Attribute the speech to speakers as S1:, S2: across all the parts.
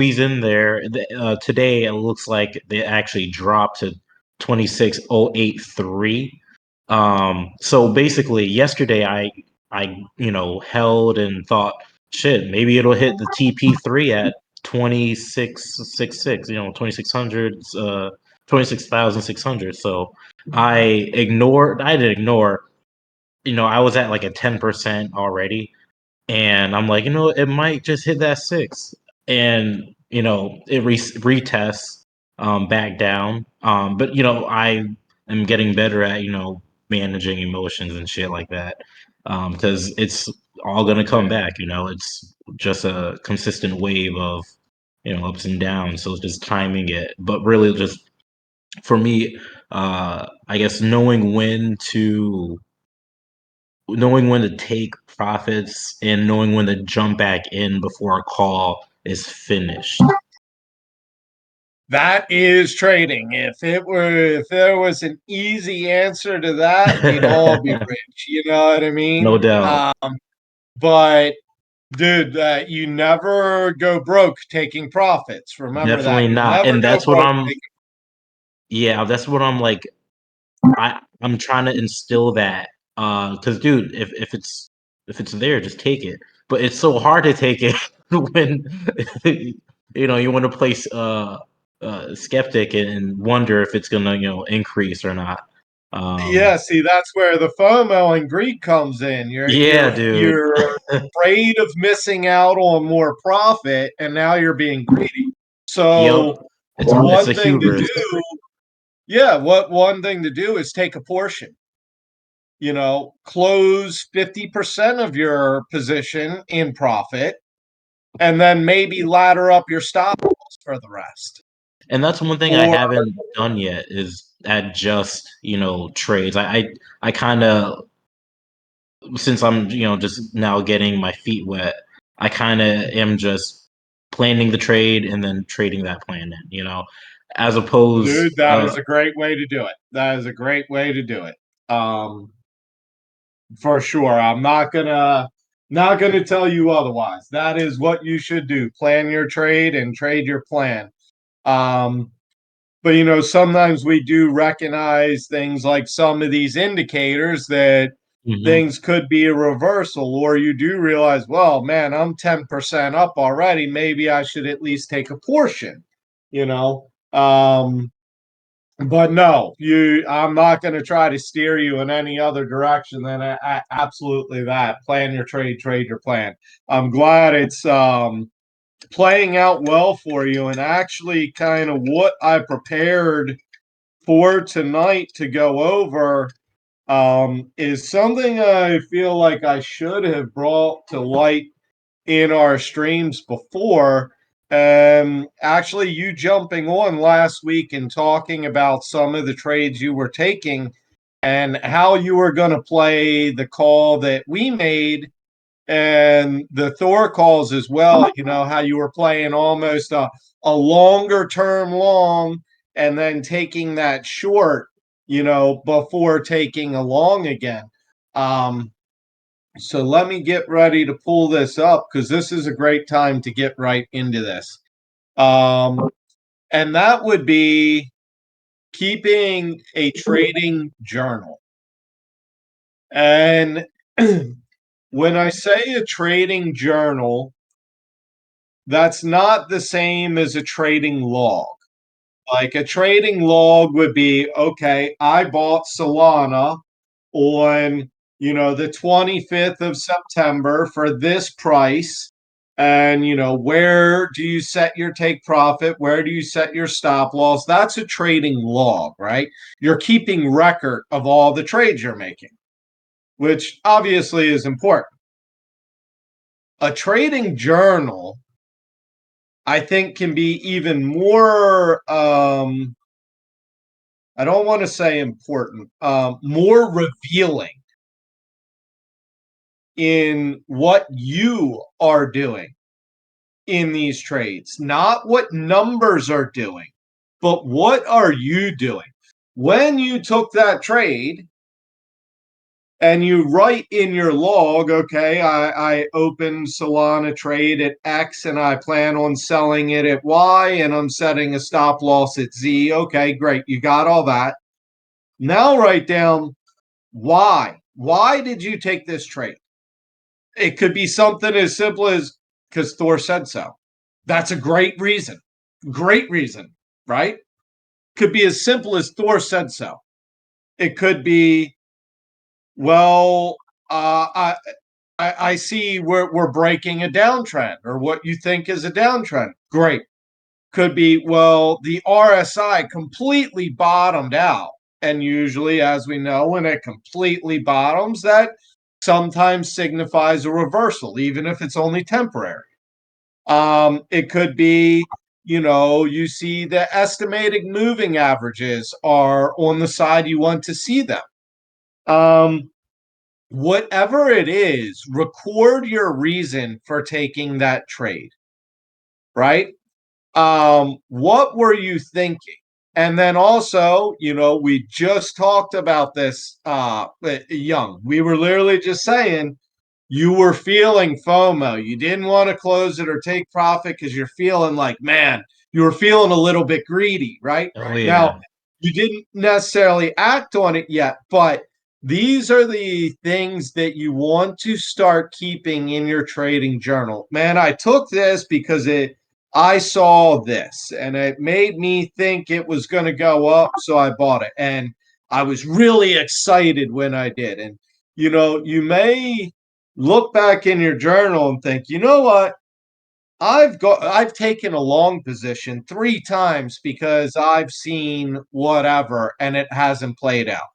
S1: squeeze in there. Today it looks like they actually dropped to 26,083. So basically, yesterday I held and thought, shit, maybe it'll hit the TP3 at 2666. 2600. 26,600. So I didn't ignore. I was at like a 10% already, and I'm like, it might just hit that six, and it retests back down. But I am getting better at managing emotions and shit like that, because it's all gonna come back. It's just a consistent wave of ups and downs. So it's just timing it, but really just for me, I guess knowing when to take profits and knowing when to jump back in before a call is finished.
S2: That is trading. If there was an easy answer to that, we'd all be rich. You know what I mean?
S1: No doubt.
S2: But dude, you never go broke taking profits. Remember
S1: Definitely
S2: that. You'll
S1: not.
S2: never
S1: And
S2: go
S1: that's what
S2: broke.
S1: that's what I'm like. I'm trying to instill that. Because dude, if it's there, just take it. But it's so hard to take it when you want to place skeptic and wonder if it's gonna increase or not.
S2: Yeah, see, that's where the FOMO and greed comes in.
S1: Yeah, dude.
S2: You're afraid of missing out on more profit, and now you're being greedy.
S1: Yep.
S2: So
S1: It's a
S2: one thing to
S1: hubris.
S2: do, yeah, what one thing to do is take a portion. Close 50% of your position in profit, and then maybe ladder up your stop loss for the rest.
S1: And that's one thing I
S2: Or
S1: haven't done yet is adjust, trades. I kind of, since I'm, just now getting my feet wet, I kind of am just planning the trade and then trading that plan as opposed,
S2: dude, that is a great way to do it. That is a great way to do it. For sure. I'm not gonna tell you otherwise. That is what you should do. Plan your trade and trade your plan. Um, but sometimes we do recognize things like some of these indicators that
S1: Mhm.
S2: things could be a reversal, or you do realize, well, man, I'm 10% up already. Maybe I should at least take a portion, you know. But no, I'm not going to try to steer you in any other direction than absolutely that. Plan your trade, trade your plan. I'm glad it's playing out well for you, and actually kind of what I prepared for tonight to go over is something I feel like I should have brought to light in our streams before. Actually, you jumping on last week and talking about some of the trades you were taking and how you were going to play the call that we made and the Thor calls as well. How you were playing almost a longer term long and then taking that short, before taking a long again. So let me get ready to pull this up because this is a great time to get right into this. And that would be keeping a trading journal. And when I say a trading journal, that's not the same as a trading log. Like a trading log would be, okay, I bought Solana on, the 25th of September for this price. And, where do you set your take profit? Where do you set your stop loss? That's a trading log, right? You're keeping record of all the trades you're making, which obviously is important. A trading journal, I think, can be even more, I don't want to say important, more revealing in what you are doing in these trades, not what numbers are doing, but what are you doing? When you took that trade, and you write in your log, okay, I opened Solana trade at X and I plan on selling it at Y and I'm setting a stop loss at Z. Okay, great. You got all that. Now write down why. Why did you take this trade? It could be something as simple as because Thor said so. That's a great reason. Great reason, right? Could be as simple as Thor said so. It could be, well, I see we're breaking a downtrend, or what you think is a downtrend. Great. Could be, well, the RSI completely bottomed out. And usually, as we know, when it completely bottoms, that sometimes signifies a reversal, even if it's only temporary. It could be, you see the estimated moving averages are on the side you want to see them. Whatever it is, record your reason for taking that trade, right? What were you thinking? And then also, we just talked about this, Young. We were literally just saying you were feeling FOMO. You didn't want to close it or take profit because you're feeling like, man, you were feeling a little bit greedy, right?
S1: Oh yeah.
S2: Now, you didn't necessarily act on it yet, but these are the things that you want to start keeping in your trading journal. Man, I took this because I saw this and it made me think it was going to go up, so I bought it. And I was really excited when I did. And you may look back in your journal and think, you know what? I've taken a long position 3 times because I've seen whatever and it hasn't played out.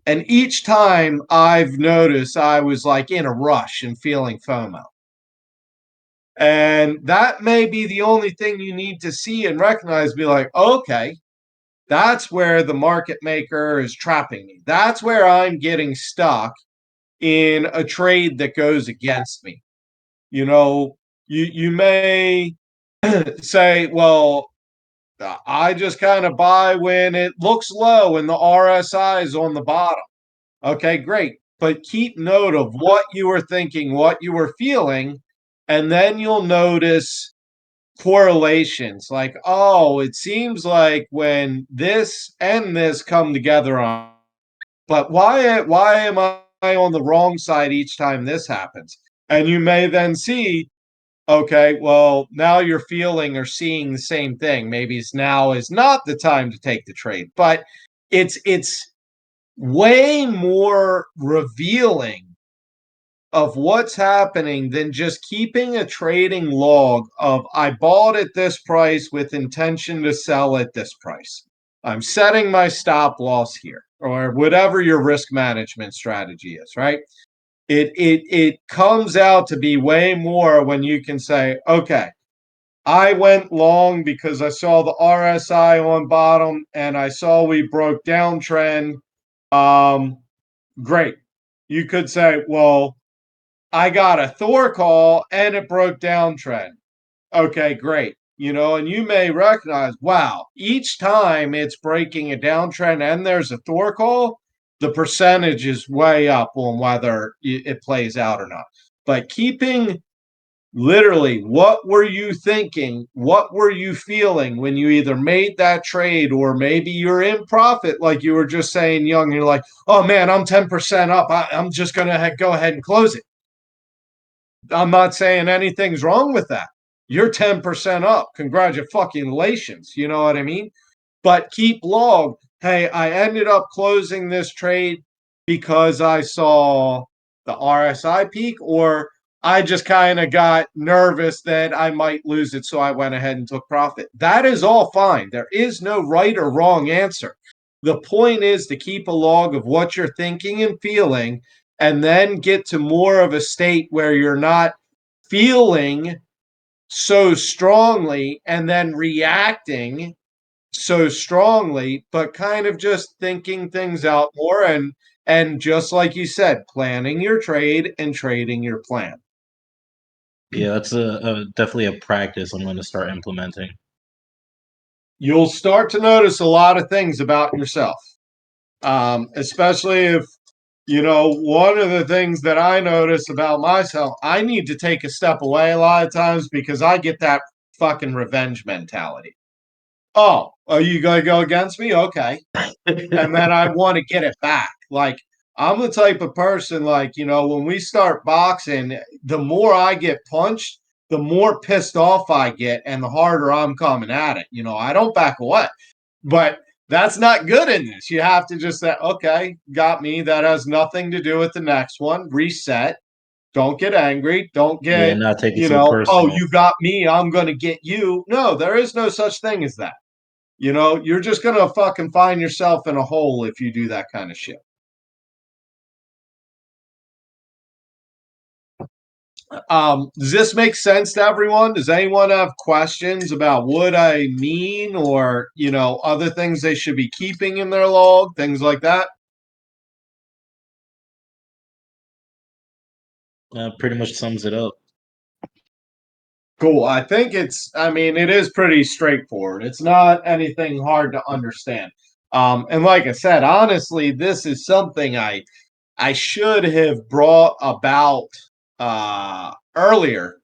S2: And each time I've noticed I was like in a rush and feeling FOMO. And that may be the only thing you need to see and recognize, be like, okay, that's where the market maker is trapping me. That's where I'm getting stuck in a trade that goes against me. You may say, well, I just kind of buy when it looks low and the RSI is on the bottom. Okay, great. But keep note of what you were thinking, what you were feeling, and then you'll notice correlations like, oh, it seems like when this and this come together on, but why am I on the wrong side each time this happens? And you may then see, okay, well, now you're feeling or seeing the same thing. Maybe now is not the time to take the trade, but it's way more revealing of what's happening than just keeping a trading log of I bought at this price with intention to sell at this price. I'm setting my stop loss here, or whatever your risk management strategy is, right? It comes out to be way more when you can say, okay, I went long because I saw the RSI on bottom and I saw we broke downtrend. Great. You could say, well, I got a Thor call and it broke downtrend. Okay, great. And you may recognize, wow, each time it's breaking a downtrend and there's a Thor call, the percentage is way up on whether it plays out or not. But keeping literally, what were you thinking? What were you feeling when you either made that trade or maybe you're in profit, like you were just saying, Young, you're like, oh man, I'm 10% up. I'm just going to go ahead and close it. I'm not saying anything's wrong with that. You're 10% up. Congratulations. You know what I mean? But keep log. Hey, I ended up closing this trade because I saw the RSI peak, or I just kind of got nervous that I might lose it, so I went ahead and took profit. That is all fine. There is no right or wrong answer. The point is to keep a log of what you're thinking and feeling, and then get to more of a state where you're not feeling so strongly and then reacting so strongly, but kind of just thinking things out more, and just like you said, planning your trade and trading your plan.
S1: Yeah, that's definitely a practice I'm going to start implementing.
S2: You'll start to notice a lot of things about yourself, especially if One of the things that I notice about myself, I need to take a step away a lot of times because I get that fucking revenge mentality. Oh, are you going to go against me? Okay. And then I want to get it back. Like, I'm the type of person, like, when we start boxing, the more I get punched, the more pissed off I get and the harder I'm coming at it. I don't back away. But that's not good in this. You have to just say, okay, got me. That has nothing to do with the next one. Reset. Don't get angry. Don't
S1: Yeah,
S2: get,
S1: not take it so
S2: oh,
S1: personal.
S2: you got me. I'm going to get you. No, there is no such thing as that. You're just going to fucking find yourself in a hole if you do that kind of shit. Does this make sense to everyone? Does anyone have questions about what I mean or, other things they should be keeping in their log, things like that?
S1: Pretty much sums it up.
S2: Cool. It is pretty straightforward. It's not anything hard to understand. And like I said, honestly, this is something I should have brought about earlier,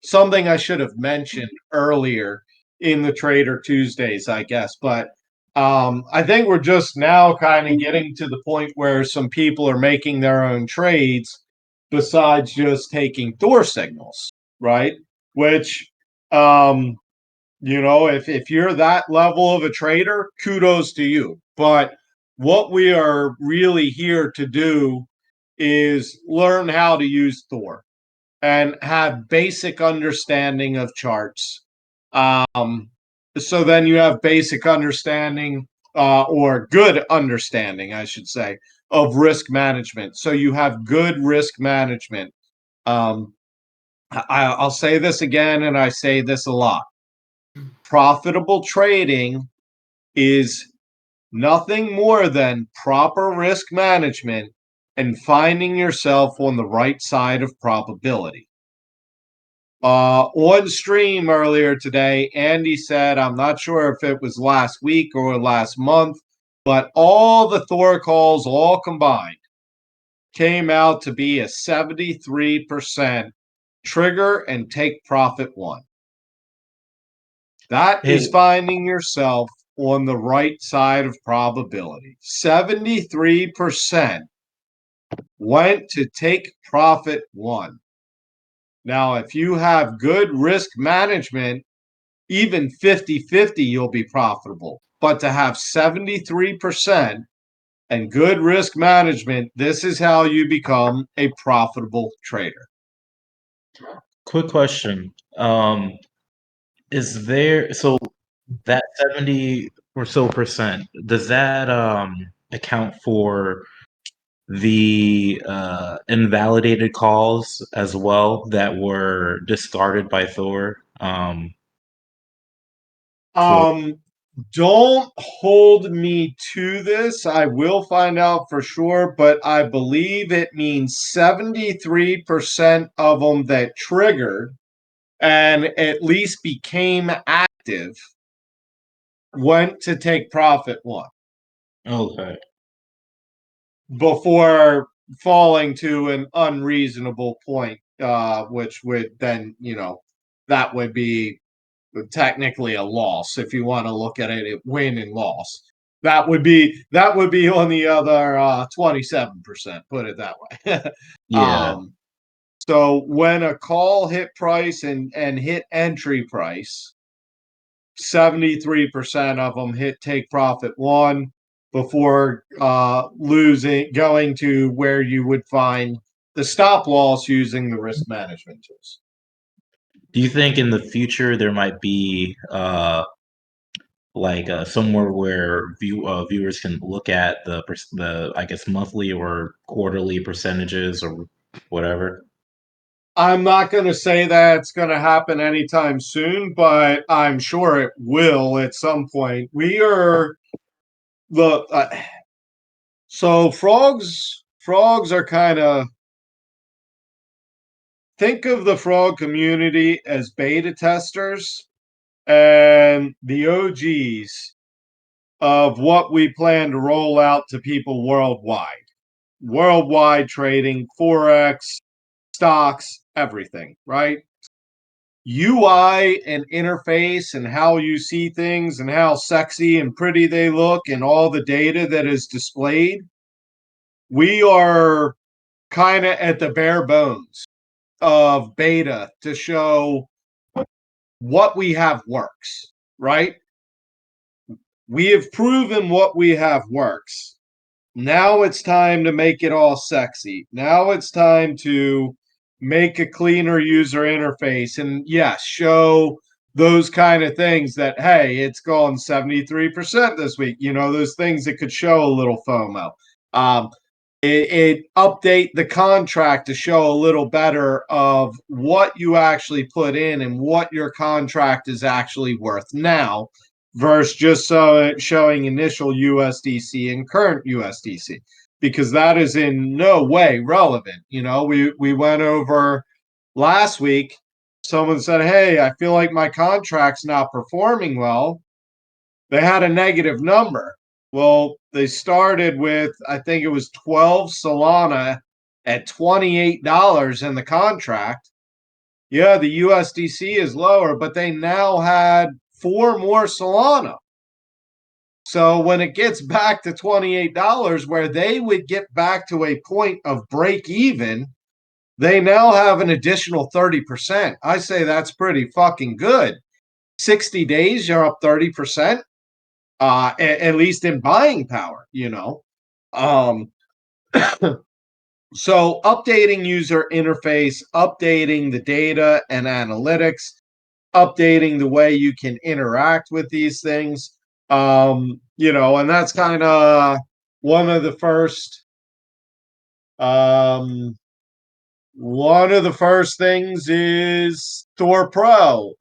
S2: something I should have mentioned earlier in the Trader Tuesdays, I guess. But I think we're just now kind of getting to the point where some people are making their own trades besides just taking Thor signals, right? Which, if you're that level of a trader, kudos to you. But what we are really here to do is learn how to use Thor and have basic understanding of charts. So then you have basic understanding, or good understanding, I should say, of risk management. So you have good risk management. Um, I'll say this again, and I say this a lot. Profitable trading is nothing more than proper risk management and finding yourself on the right side of probability. On stream earlier today, Andy said, I'm not sure if it was last week or last month, but all the Thor calls, all combined, came out to be a 73% trigger and take profit one. That is
S1: Hey,
S2: finding yourself on the right side of probability. 73% went to take profit one. Now, if you have good risk management, even 50-50, you'll be profitable. But to have 73% and good risk management, this is how you become a profitable trader.
S1: quick question. Is there so that 70 or so percent, does that account for the invalidated calls as well that were discarded by Thor? For
S2: Um, don't hold me to this. I will find out for sure, but I believe it means 73% of them that triggered and at least became active went to take profit one
S1: Okay.
S2: before falling to an unreasonable point, which would then, that would be technically a loss if you want to look at it, win and loss. That would be on the other 27%. Put it that way.
S1: Yeah.
S2: So when a call hit price and hit entry price, 73% of them hit take profit one before going to where you would find the stop loss using the risk management tools.
S1: Do you think in the future there might be like somewhere where viewers can look at the I guess monthly or quarterly percentages or whatever?
S2: I'm not going to say that it's going to happen anytime soon, but I'm sure it will at some point. We are the so frogs are kind of, think of the frog community as beta testers, and the OGs of what we plan to roll out to people worldwide. Worldwide trading, Forex, stocks, everything, right? UI and interface and how you see things and how sexy and pretty they look and all the data that is displayed. We are kind of at the bare bones of beta to show what we have works, right? We have proven what we have works. Now it's time to make it all sexy. Now it's time to make a cleaner user interface and yes, show those kind of things that, hey, it's gone 73% this week. You know, those things that could show a little FOMO. Um, it update the contract to show a little better of what you actually put in and what your contract is actually worth now versus just showing initial USDC and current USDC, because that is in no way relevant. You know, we went over last week. Someone said, hey, I feel like my contract's not performing well. They had a negative number. Well, they started with, I think it was 12 Solana at $28 in the contract. Yeah, the USDC is lower, but they now had 4 more Solana. So when it gets back to $28, where they would get back to a point of break even, they now have an additional 30%. I say that's pretty fucking good. 60 days, you're up 30%. At least in buying power, you know. So updating user interface, updating the data and analytics, updating the way you can interact with these things. You know, and that's kind of one of the first things is Thor Pro.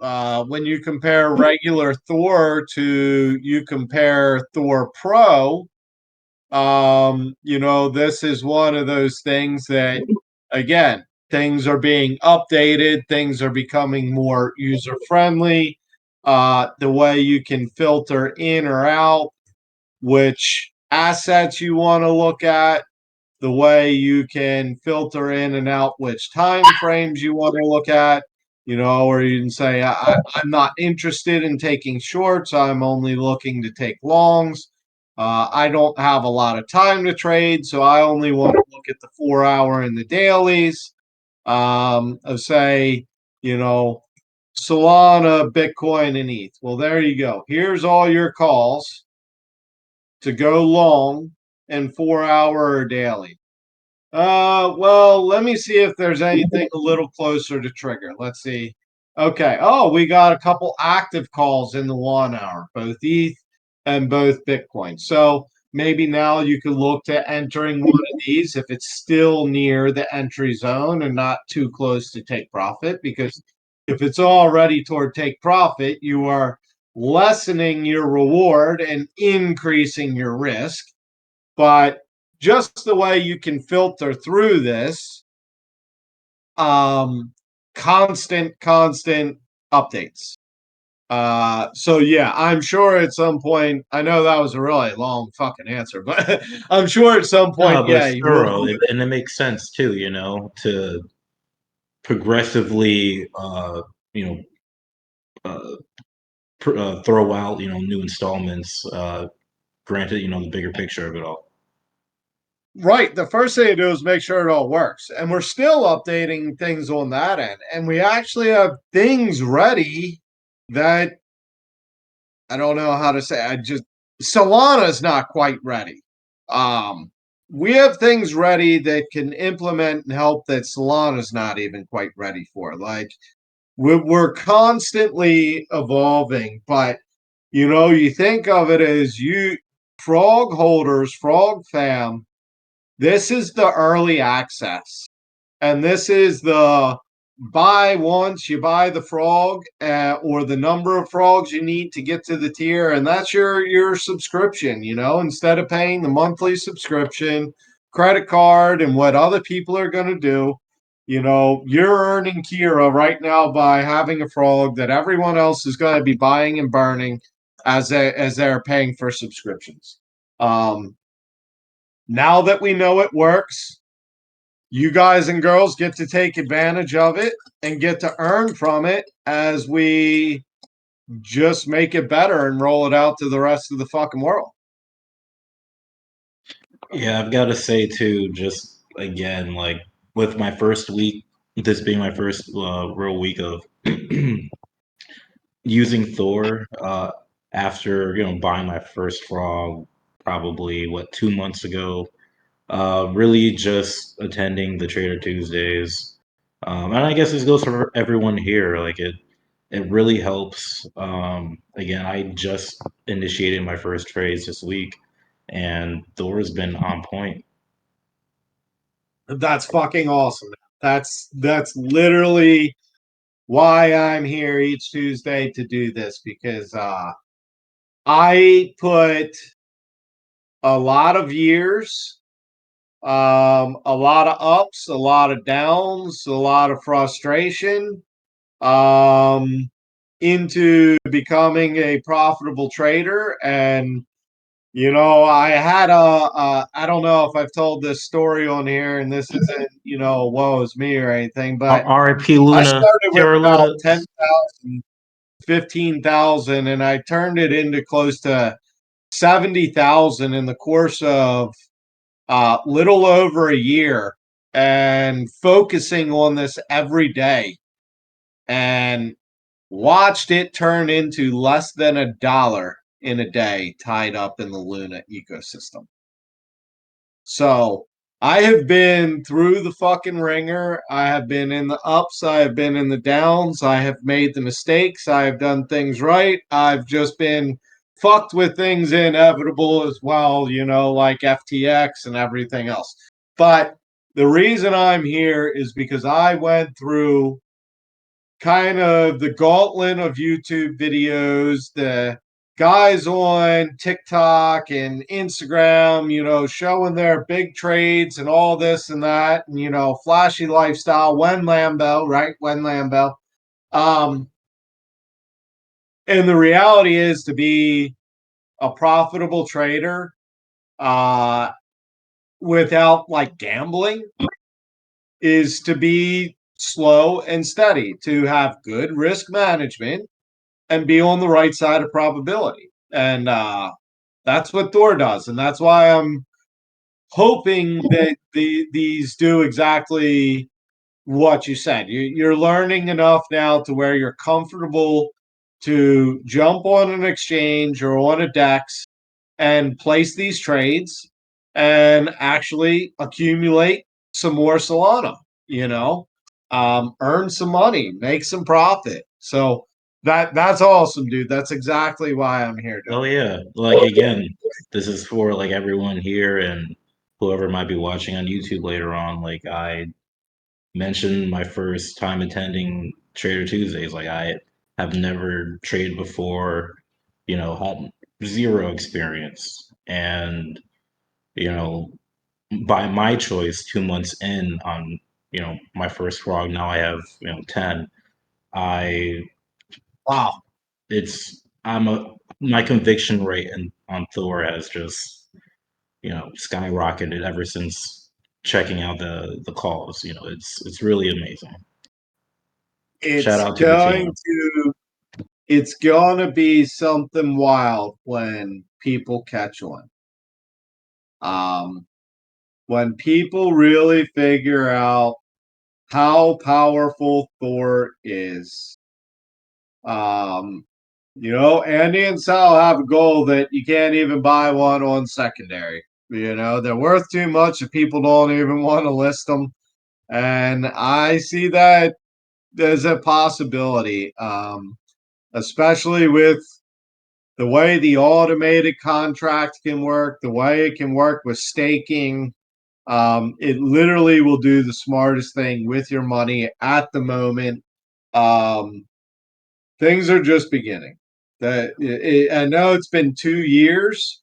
S2: When you compare regular Thor to you compare Thor Pro, you know, this is one of those things that, again, things are being updated, things are becoming more user friendly. The way you can filter in or out which assets you want to look at, the way you can filter in and out which time frames you want to look at, you know, or you can say, I'm not interested in taking shorts. I'm only looking to take longs. I don't have a lot of time to trade, so I only want to look at the 4-hour and the dailies. Of say, you know, Solana, Bitcoin, and ETH. Well, there you go. Here's all your calls to go long and 4-hour or daily. Well, let me see if there's anything a little closer to trigger. Let's see. Okay. Oh, we got a couple active calls in the 1 hour, both ETH and both Bitcoin. So maybe now you could look to entering one of these if it's still near the entry zone and not too close to take profit. Because if it's already toward take profit, you are lessening your reward and increasing your risk. But just the way you can filter through this, constant updates. So yeah, I'm sure at some point, I know that was a really long fucking answer, but I'm sure at some point,
S1: No, but
S2: yeah,
S1: it's thorough, and it makes sense too. You know, to progressively, you know, throw out, you know, new installments. Granted, you know, the bigger picture of it all.
S2: right. The first thing to do is make sure it all works. And we're still updating things on that end. And we actually have things ready that I don't know how to say. Solana's not quite ready. We have things ready that can implement and help that Solana's not even quite ready for. Like we're constantly evolving, but you know, you think of it as you frog holders, frog fam. This is the early access. And this is the buy once, you buy the frog or the number of frogs you need to get to the tier. And that's your subscription, you know, instead of paying the monthly subscription, credit card, and what other people are going to do. You know, you're earning Kira right now by having a frog that everyone else is going to be buying and burning. as they're paying for subscriptions. Now that we know it works, you guys and girls get to take advantage of it and get to earn from it as we just make it better and roll it out to the rest of the fucking world.
S1: Yeah, I've got to say too, just again, like with my first week, this being my first real week of using Thor, after buying my first frog, probably what 2 months ago. Really just attending the Trader Tuesdays, and I guess this goes for everyone here. Like it really helps. Again, I just initiated my first trades this week, and Thor's been on point.
S2: That's fucking awesome. That's literally why I'm here each Tuesday to do this, because I put a lot of years, a lot of ups, a lot of downs, a lot of frustration, um, into becoming a profitable trader. And I had I don't know if I've told this story on here, and this isn't, woe is me or anything, but
S1: R.I.P.
S2: I
S1: Luna,
S2: started with
S1: Sierra
S2: about
S1: Luna.
S2: 10,000, 15,000, and I turned it into close to 70,000 in the course of little over a year, and focusing on this every day, and watched it turn into less than $1 in a day tied up in the Luna ecosystem. So I have been through the fucking ringer. I have been in the ups. I have been in the downs. I have made the mistakes. I have done things right. I've just been fucked with things inevitable as well, like FTX and everything else. But the reason I'm here is because I went through kind of the gauntlet of YouTube videos, the guys on TikTok and Instagram, showing their big trades and all this and that, and flashy lifestyle, when Lambo, right? When Lambo. Um, and the reality is, to be a profitable trader, without like gambling, is to be slow and steady, to have good risk management, and be on the right side of probability. And that's what Thor does. And that's why I'm hoping that these do exactly what you said. You're learning enough now to where you're comfortable to jump on an exchange or on a DEX and place these trades and actually accumulate some more Solana, earn some money, make some profit. So that's awesome, dude. That's exactly why I'm here
S1: Oh
S2: doing it.
S1: yeah, like again, this is for like everyone here and whoever might be watching on YouTube later on. Like I mentioned my first time attending Trader Tuesdays. Like I have never traded before, had zero experience. And, you know, by my choice, 2 months in on, my first frog, now I have, 10. I
S2: Wow.
S1: it's I'm a my conviction rate on Thor has just, skyrocketed ever since checking out the calls. It's really amazing. Shout
S2: It's
S1: out to the
S2: going
S1: team.
S2: to it's going to be something wild when people catch on. Um, when people really figure out how powerful Thor is. Um, Andy and Sal have a goal that you can't even buy one on secondary. They're worth too much if people don't even want to list them. And I see that as a possibility, especially with the way the automated contract can work, the way it can work with staking. It literally will do the smartest thing with your money at the moment. Um, Things are just beginning. I know it's been 2 years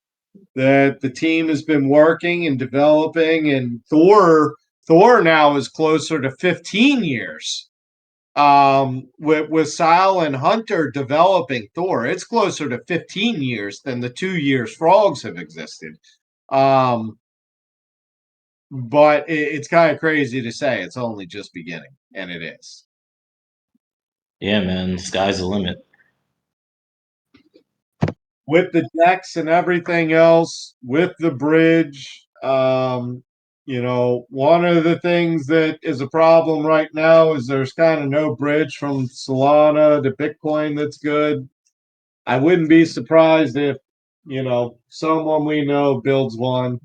S2: that the team has been working and developing, and Thor now is closer to 15 years with Sal and Hunter developing Thor, it's closer to 15 years than the 2 years frogs have existed. But it's kind of crazy to say it's only just beginning, and it is.
S1: Yeah, man, sky's the limit.
S2: With the decks and everything else, with the bridge, one of the things that is a problem right now is there's kind of no bridge from Solana to Bitcoin that's good. I wouldn't be surprised if, someone we know builds one.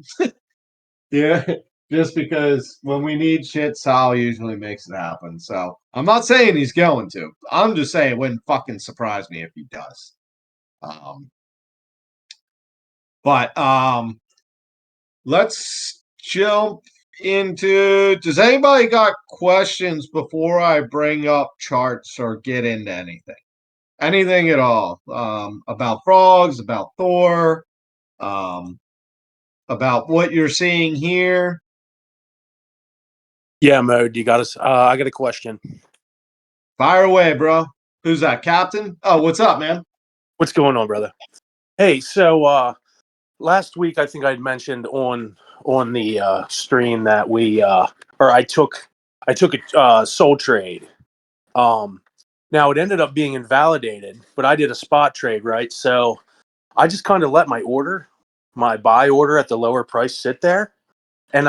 S2: Yeah, just because when we need shit, Sal usually makes it happen. So I'm not saying he's going to. I'm just saying it wouldn't fucking surprise me if he does. But let's jump into. Does anybody got questions before I bring up charts or get into anything? Anything at all about frogs, about Thor, about what you're seeing here?
S3: Yeah, Mo, you got us. I got a question.
S2: Fire away, bro. Who's that, Captain? Oh, what's up, man?
S3: What's going on, brother? Hey, so last week I think I'd mentioned on the stream that I took a soul trade. Now it ended up being invalidated, but I did a spot trade, right? So I just kind of let my buy order at the lower price sit there, and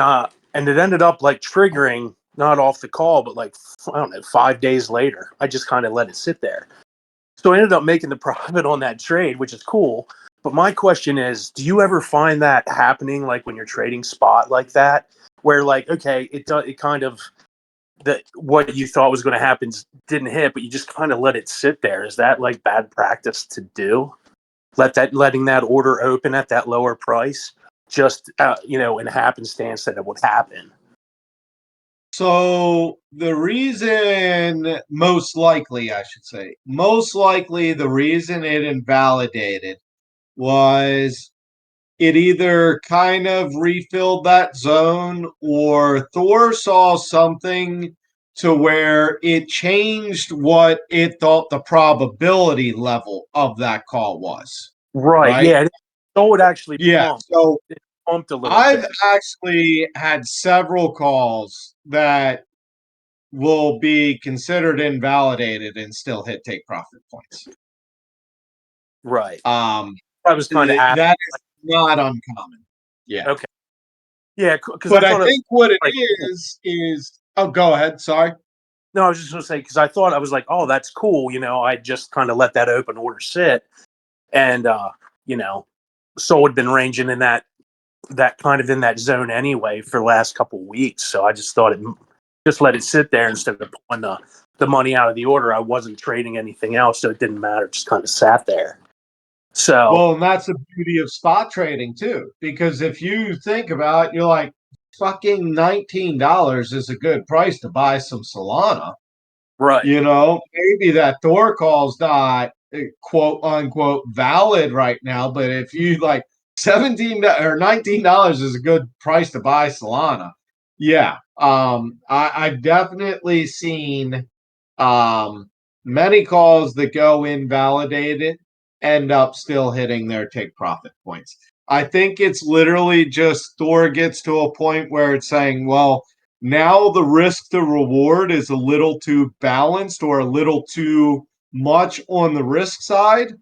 S3: it ended up like triggering not off the call, but like I don't know, 5 days later, I just kind of let it sit there. So I ended up making the profit on that trade, which is cool. But my question is, do you ever find that happening, like when you're trading spot like that, where like, okay, it kind of that what you thought was going to happen didn't hit, but you just kind of let it sit there? Is that like bad practice to do? Letting that order open at that lower price, just in happenstance that it would happen.
S2: So the reason, most likely the reason it invalidated was it either kind of refilled that zone or Thor saw something to where it changed what it thought the probability level of that call was.
S3: Right.
S2: Right?
S3: Yeah. So it actually
S2: Yeah.
S3: pumped.
S2: So
S3: It pumped a little
S2: I've
S3: bit.
S2: actually had several calls that will be considered invalidated and still hit take profit points.
S3: Right.
S2: I
S3: was kind of asking.
S2: That is not uncommon. Yeah.
S3: Okay. Yeah, because
S2: But
S3: I
S2: I
S3: thought it
S2: think what it
S3: like,
S2: is oh, go ahead. Sorry.
S3: no, I was just going to say, because I thought I was like, oh, that's cool. I just kind of let that open order sit, and so had been ranging in that kind of in that zone anyway for the last couple of weeks. So I just thought just let it sit there instead of pulling the money out of the order. I wasn't trading anything else, so it didn't matter. It just kind of sat there. So
S2: Well, and that's the beauty of spot trading too, because if you think about it, you're like, fucking $19 is a good price to buy some Solana.
S3: right.
S2: Maybe that Thor call's not quote unquote valid right now, but if you like $17 or $19 is a good price to buy Solana. Yeah. I've definitely seen many calls that go invalidated end up still hitting their take profit points. I think it's literally just Thor gets to a point where it's saying, well, now the risk to reward is a little too balanced or a little too much on the risk side.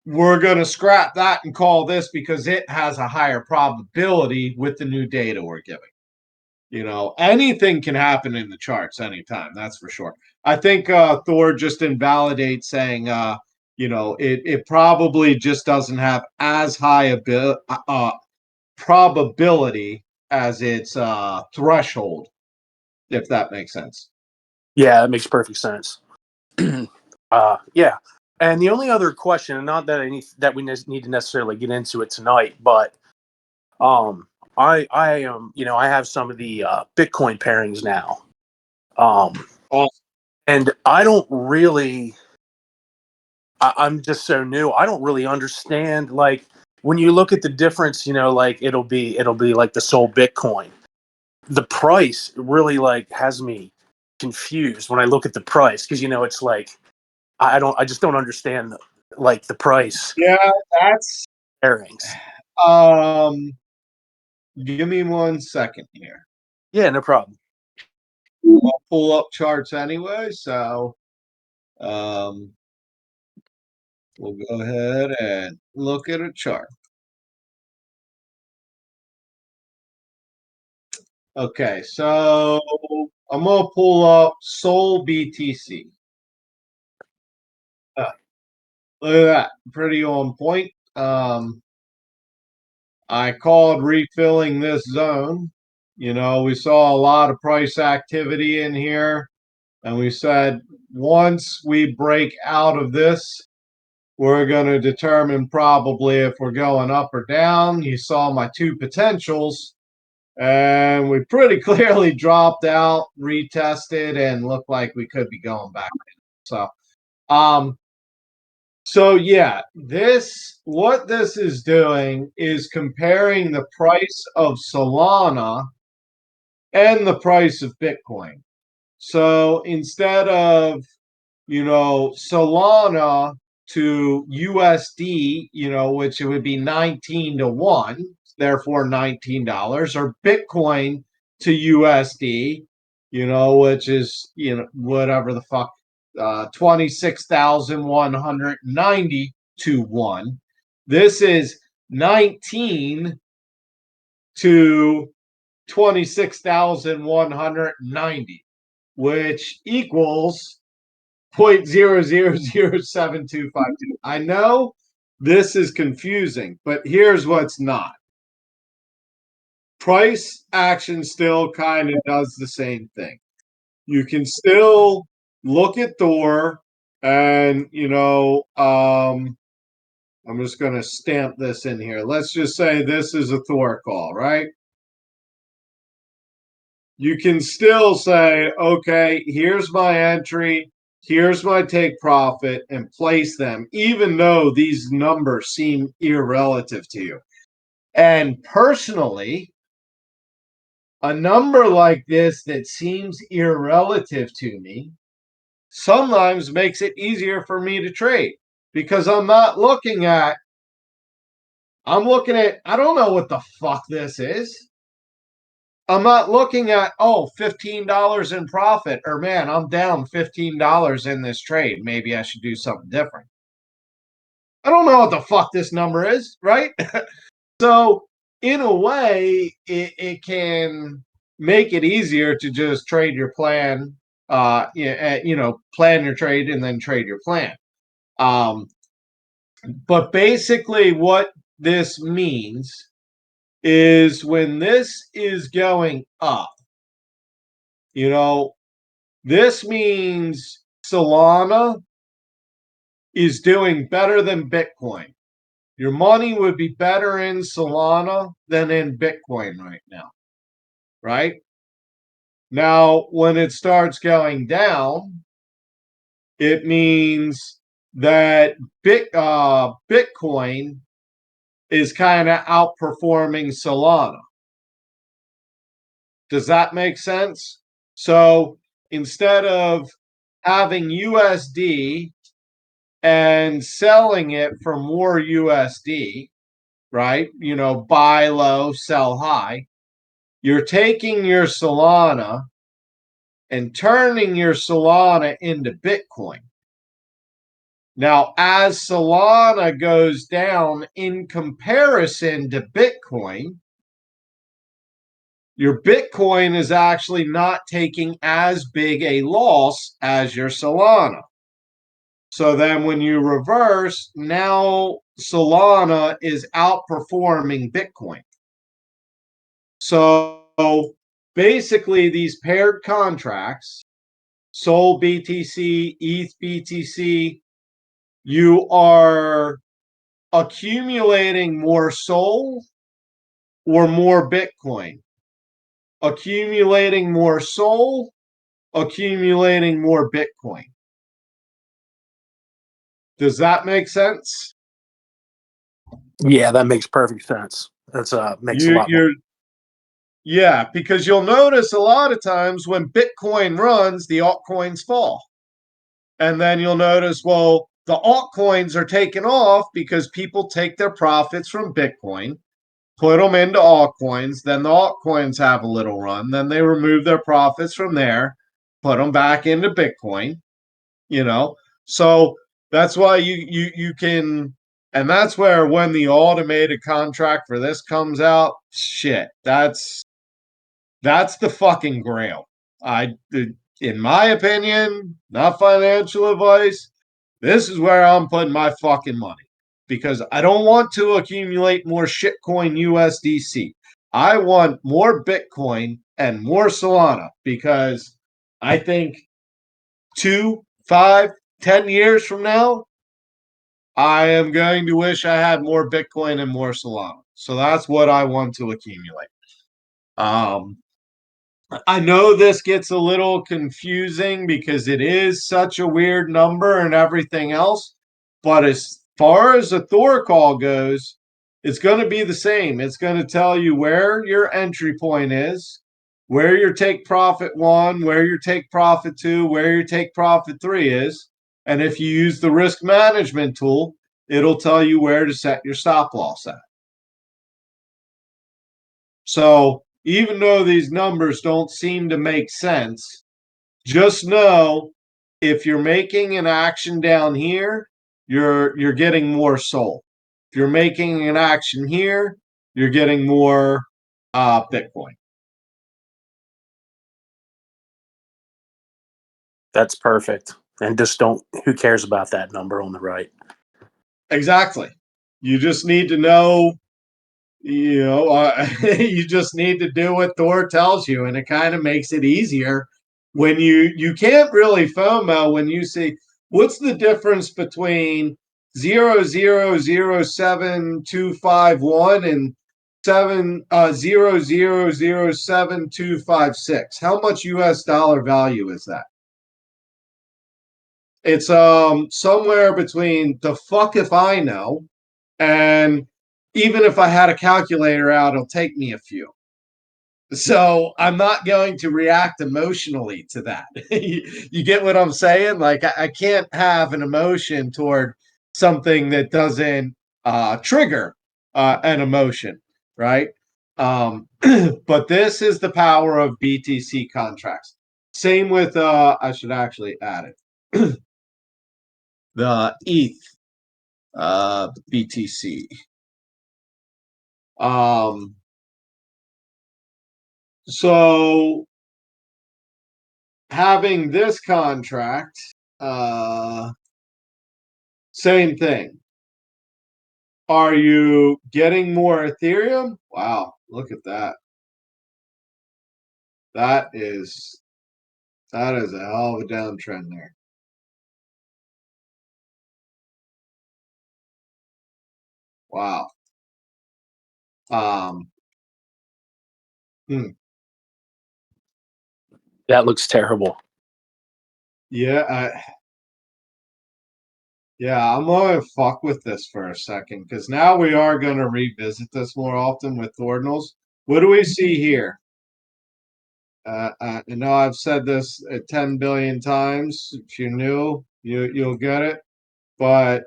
S2: We're going to scrap that and call this because it has a higher probability with the new data we're giving. Anything can happen in the charts anytime. That's for sure. I think Thor just invalidates saying, it probably just doesn't have as high a probability as its threshold, if that makes sense.
S3: Yeah, that makes perfect sense. Yeah. And the only other question, and not that we need to necessarily get into it tonight, but I I have some of the Bitcoin pairings now,
S2: Awesome.
S3: and I don't really. I'm just so new. I don't really understand. Like when you look at the difference, like it'll be like the Soul Bitcoin. The price really like has me confused when I look at the price because it's like I just don't understand like the price
S2: Yeah, that's
S3: pairings.
S2: give me 1 second here.
S3: Yeah, no problem.
S2: I'll pull up charts anyway, so um we'll go ahead and look at a chart. Okay, so I'm gonna pull up Sol BTC. Look at that, pretty on point. I called refilling this zone. We saw a lot of price activity in here, and we said once we break out of this, we're going to determine probably if we're going up or down. You saw my two potentials, and we pretty clearly dropped out, retested, and looked like we could be going back in. So yeah, what this is doing is comparing the price of Solana and the price of Bitcoin. So instead of, Solana to USD, which it would be 19 to 1, therefore $19, or Bitcoin to USD, which is, whatever the fuck, 26,190 to 1. This is 19 to 26,190, which equals 0.000725. I know this is confusing, but here's what's not. Price action still kind of does the same thing. You can still look at Thor and, I'm just going to stamp this in here. Let's just say this is a Thor call, right? You can still say, okay, here's my entry, here's my take profit, and place them, even though these numbers seem irrelative to you. And personally, a number like this that seems irrelative to me sometimes makes it easier for me to trade because I'm looking at, I don't know what the fuck this is. I'm not looking at, $15 in profit, or man, I'm down $15 in this trade. Maybe I should do something different. I don't know what the fuck this number is, right? So, in a way, it can make it easier to just trade your plan, plan your trade and then trade your plan. But basically, what this means is when this is going up, this means Solana is doing better than Bitcoin. Your money would be better in Solana than in Bitcoin right now, right? Now, when it starts going down, it means that Bitcoin is kind of outperforming Solana. Does that make sense? So instead of having USD and selling it for more USD, right? Buy low, sell high. You're taking your Solana and turning your Solana into Bitcoin. Now, as Solana goes down in comparison to Bitcoin, your Bitcoin is actually not taking as big a loss as your Solana. So then when you reverse, now Solana is outperforming Bitcoin. So basically these paired contracts, Sol BTC, ETH BTC, you are accumulating more Sol or more Bitcoin. Accumulating more Sol, accumulating more Bitcoin. Does that make sense?
S3: Yeah, that makes perfect sense. That's makes a lot more.
S2: Yeah, because you'll notice a lot of times when Bitcoin runs, the altcoins fall. And then you'll notice, well, the altcoins are taken off because people take their profits from Bitcoin, put them into altcoins, then the altcoins have a little run, then they remove their profits from there, put them back into Bitcoin, you know. So that's why you can, and that's where when the automated contract for this comes out, shit, that's the fucking grail. In my opinion, not financial advice, this is where I'm putting my fucking money because I don't want to accumulate more shitcoin USDC. I want more Bitcoin and more Solana because I think 2, 5, 10 years from now, I am going to wish I had more Bitcoin and more Solana. So that's what I want to accumulate. I know this gets a little confusing because it is such a weird number and everything else, but as far as the Thor call goes, it's going to be the same. It's going to tell you where your entry point is, where your take profit 1, where your take profit 2, where your take profit 3 is. And if you use the risk management tool, it'll tell you where to set your stop loss at. So even though these numbers don't seem to make sense, just know if you're making an action down here, you're getting more SOL. If you're making an action here, you're getting more Bitcoin.
S3: That's perfect. And just don't, who cares about that number on the right?
S2: Exactly. You just need to know, you just need to do what Thor tells you, and it kind of makes it easier when you can't really FOMO when you see what's the difference between 0.0007251 and 0.0007256. How much US dollar value is that? It's somewhere between the fuck if I know, and even if I had a calculator out, it'll take me a few. So I'm not going to react emotionally to that. You get what I'm saying? Like I can't have an emotion toward something that doesn't trigger an emotion, right? But this is the power of BTC contracts. Same with I should actually add it. The ETH BTC. So having this contract, same thing. Are you getting more Ethereum? Wow, look at that. That is a hell of a downtrend there. Wow. Um,
S3: That looks terrible.
S2: yeah, yeah, I'm gonna fuck with this for a second because now we are gonna revisit this more often with ordinals. What do we see here? I know I've said this 10 billion times. If you're new, you'll get it. But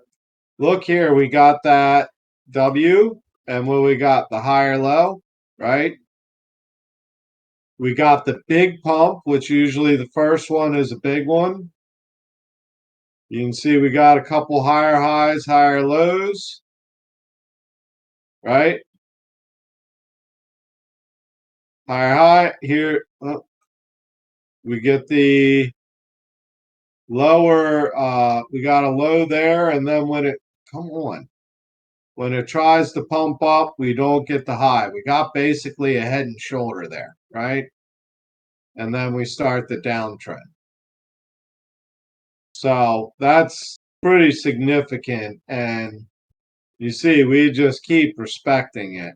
S2: look here, we got that W, and what we got, the higher low, right? We got the big pump, which usually the first one is a big one. You can see we got a couple higher highs, higher lows, right? Higher high here. Oh, we get the lower, we got a low there, and then when it, come on, when it tries to pump up, we don't get the high. We got basically a head and shoulder there, right? And then we start the downtrend. So that's pretty significant. And you see, we just keep respecting it.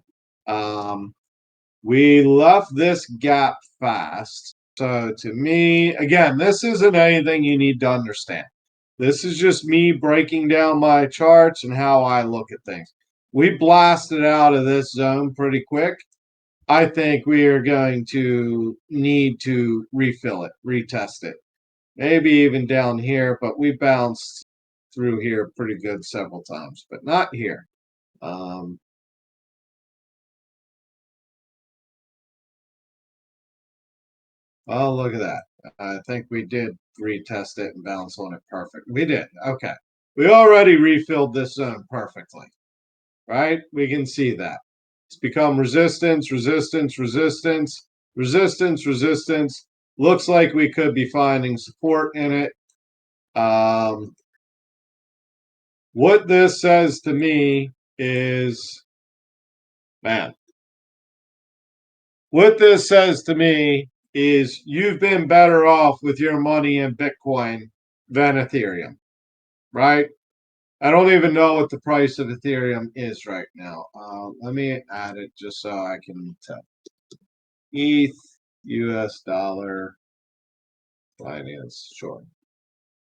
S2: We left this gap fast. So to me, again, this isn't anything you need to understand. This is just me breaking down my charts and how I look at things. We blasted out of this zone pretty quick. I think we are going to need to refill it, retest it. Maybe even down here, but we bounced through here pretty good several times, but not here. Oh, look at that. I think we did retest it and bounce on it perfect. We did. Okay. We already refilled this zone perfectly, right? We can see that. It's become resistance, resistance, resistance, resistance, resistance. Looks like we could be finding support in it. What this says to me is, man, what this says to me is you've been better off with your money in Bitcoin than Ethereum, right? I don't even know what the price of Ethereum is right now. Let me add it just so I can tell. ETH, US dollar, finance, sure.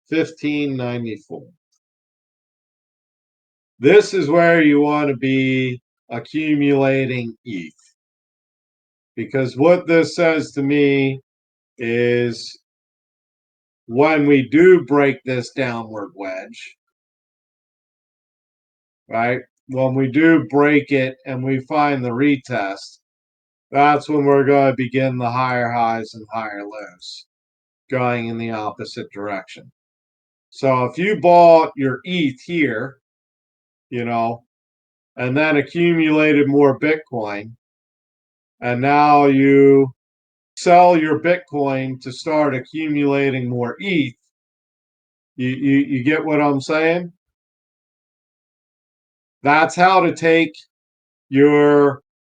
S2: 1594. This is where you want to be accumulating ETH. Because what this says to me is when we do break this downward wedge, right? When we do break it and we find the retest, that's when we're going to begin the higher highs and higher lows going in the opposite direction. So if you bought your ETH here, and then accumulated more Bitcoin, and now you sell your Bitcoin to start accumulating more ETH, you get what I'm saying? That's how to take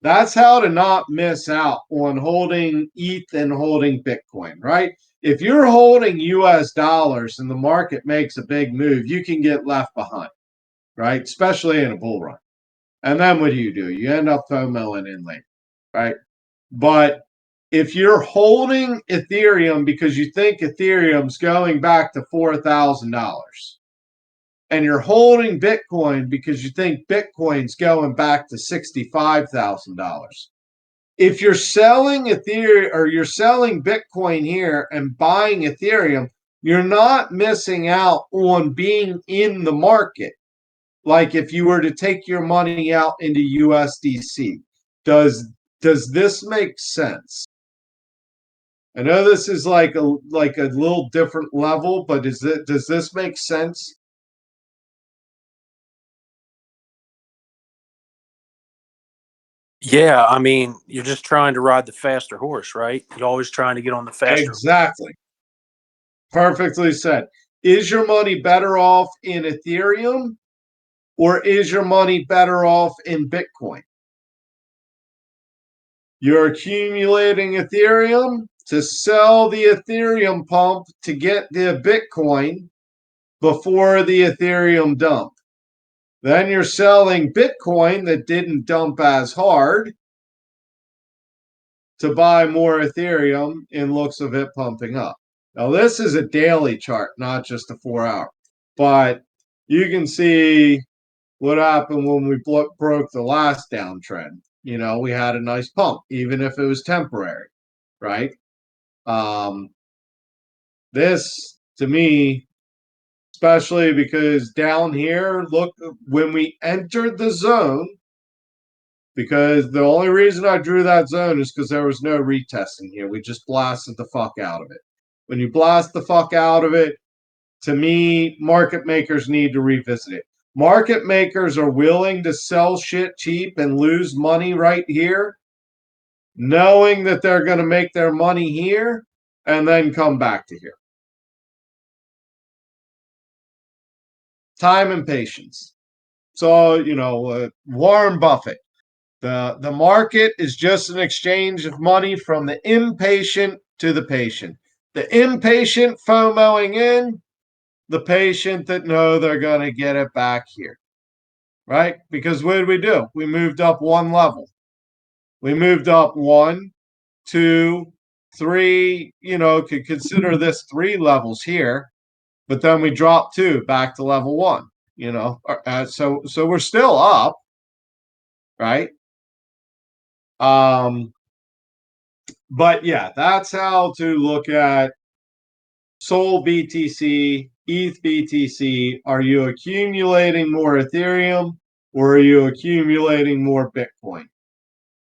S2: that's how to not miss out on holding ETH and holding Bitcoin, right? If you're holding US dollars and the market makes a big move, you can get left behind, right? Especially in a bull run. And then what do? You end up FOMOing in late, right? But if you're holding Ethereum because you think Ethereum's going back to $4,000, and you're holding Bitcoin because you think Bitcoin's going back to $65,000. If you're selling Ethereum or you're selling Bitcoin here and buying Ethereum, you're not missing out on being in the market. Like if you were to take your money out into USDC. Does this make sense? I know this is like a little different level, but does this make sense?
S3: Yeah, I mean, you're just trying to ride the faster horse, right? You're always trying to get on the faster.
S2: Exactly. Perfectly said. Is your money better off in Ethereum or is your money better off in Bitcoin? You're accumulating Ethereum to sell the Ethereum pump to get the Bitcoin before the Ethereum dump. Then you're selling Bitcoin that didn't dump as hard to buy more Ethereum in looks of it pumping up. Now, this is a daily chart, not just a 4-hour. But you can see what happened when we broke the last downtrend. We had a nice pump, even if it was temporary, right? This, to me, especially because down here, look, when we entered the zone, because the only reason I drew that zone is because there was no retesting here. We just blasted the fuck out of it. When you blast the fuck out of it, to me, market makers need to revisit it. Market makers are willing to sell shit cheap and lose money right here, knowing that they're going to make their money here and then come back to here. Time and patience. So, Warren Buffett. The market is just an exchange of money from the impatient to the patient. The impatient FOMOing in, the patient that know they're going to get it back here, right? Because what did we do? We moved up one level. We moved up 1, 2, 3, could consider this 3 levels here, but then we dropped 2 back to level 1, so we're still up, right? But yeah, that's how to look at Sol BTC, ETH BTC. Are you accumulating more Ethereum or are you accumulating more Bitcoin?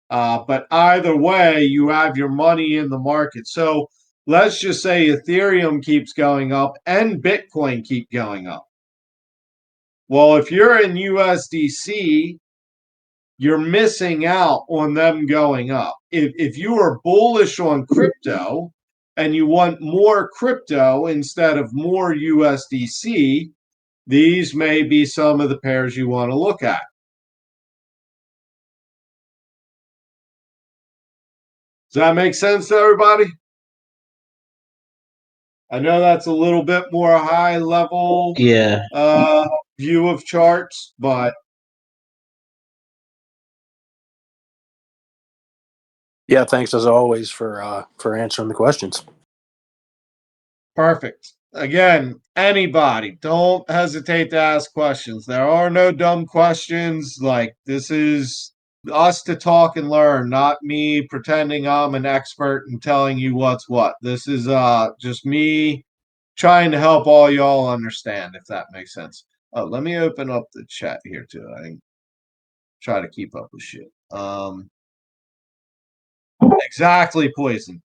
S2: But either way, you have your money in the market. So let's just say Ethereum keeps going up and Bitcoin keep going up. Well, if you're in USDC, you're missing out on them going up. If you are bullish on crypto and you want more crypto instead of more USDC, these may be some of the pairs you want to look at. Does that make sense to everybody? I know that's a little bit more high level view of charts, but
S3: Yeah, thanks as always for answering the questions.
S2: perfect. Again, anybody, don't hesitate to ask questions. There are no dumb questions. Like, this is us to talk and learn, not me pretending I'm an expert and telling you what's what. This is just me trying to help all y'all understand, if that makes sense. Oh, let me open up the chat here too. I try to keep up with shit. Exactly, Poison.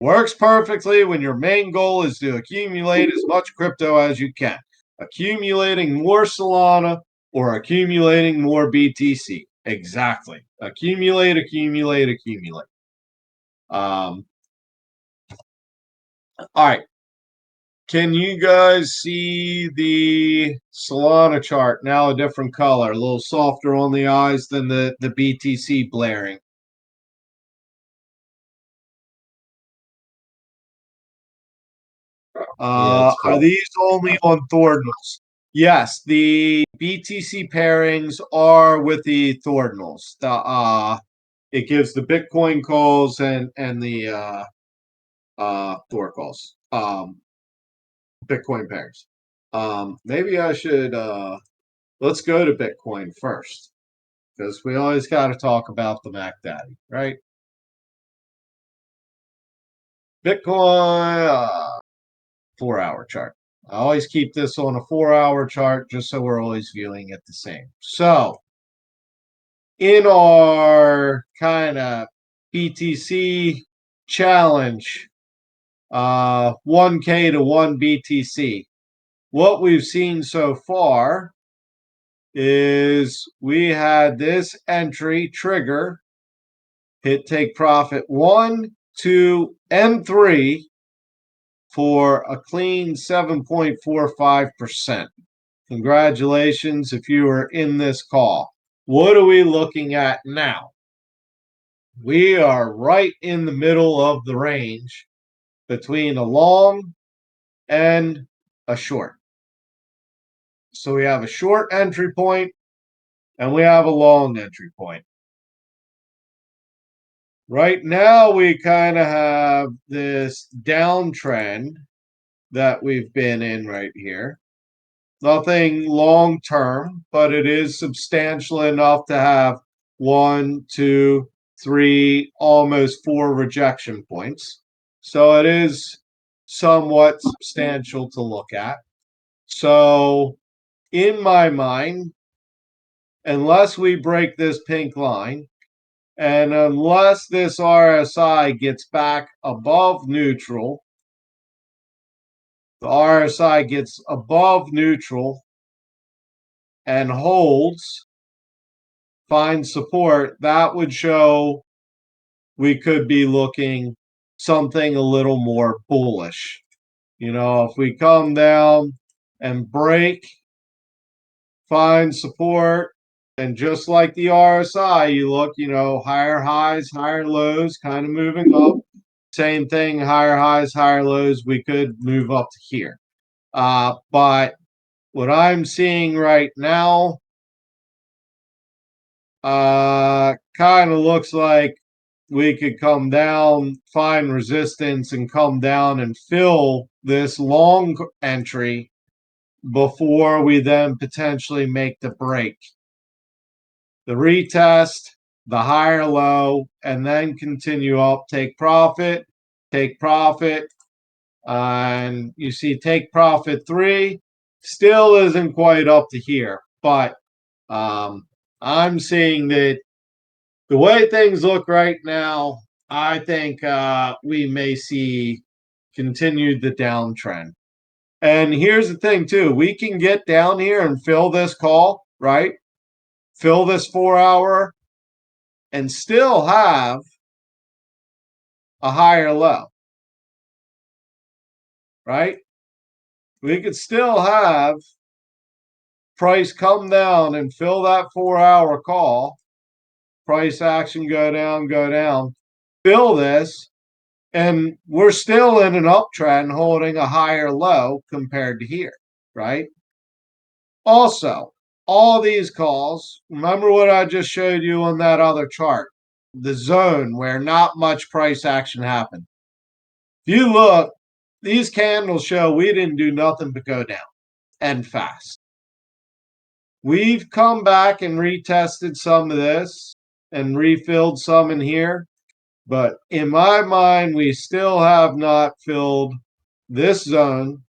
S2: Works perfectly when your main goal is to accumulate as much crypto as you can. Accumulating more Solana or accumulating more BTC. Exactly. Accumulate, accumulate, accumulate. All right. Can you guys see the Solana chart? Now a different color, a little softer on the eyes than the BTC blaring. Are these only on Thordinals? Yes, the BTC pairings are with the Thordinals. It gives the Bitcoin calls and the Thor calls. Bitcoin pairs. Maybe I should let's go to Bitcoin first, because we always got to talk about the Mac Daddy, right? Bitcoin 4-hour chart. I always keep this on a 4-hour chart just so we're always viewing it the same. So in our kind of BTC challenge, 1K to 1 BTC, what we've seen so far is we had this entry trigger, hit take profit 1, 2, and 3 for a clean 7.45%. Congratulations if you are in this call. What are we looking at now? We are right in the middle of the range between a long and a short. So we have a short entry point and we have a long entry point. Right now, we kind of have this downtrend that we've been in right here. Nothing long term, but it is substantial enough to have 1, 2, 3, almost 4 rejection points. So it is somewhat substantial to look at. So in my mind, unless we break this pink line, and unless this RSI gets back above neutral, the RSI gets above neutral and holds, finds support, that would show we could be looking something a little more bullish. You know, if we come down and break, find support, and just like the RSI, you look, you know, higher highs, higher lows, kind of moving up. Same thing, higher highs, higher lows. We could move up to here. But what I'm seeing right now kind of looks like we could come down, find resistance, and come down and fill this long entry before we then potentially make the break. The retest the higher low, and then continue up, take profit, and you see take profit 3 still isn't quite up to here, but I'm seeing that the way things look right now, I think we may see continued the downtrend. And here's the thing too, we can get down here and fill this call, right? Fill this 4 hour and still have a higher low, right? We could still have price come down and fill that 4 hour call, price action go down, fill this, and we're still in an uptrend holding a higher low compared to here, right? Also, all these calls, remember what I just showed you on that other chart, the zone where not much price action happened. If you look, these candles show we didn't do nothing but go down and fast. We've come back and retested some of this and refilled some in here, but in my mind, we still have not filled this zone.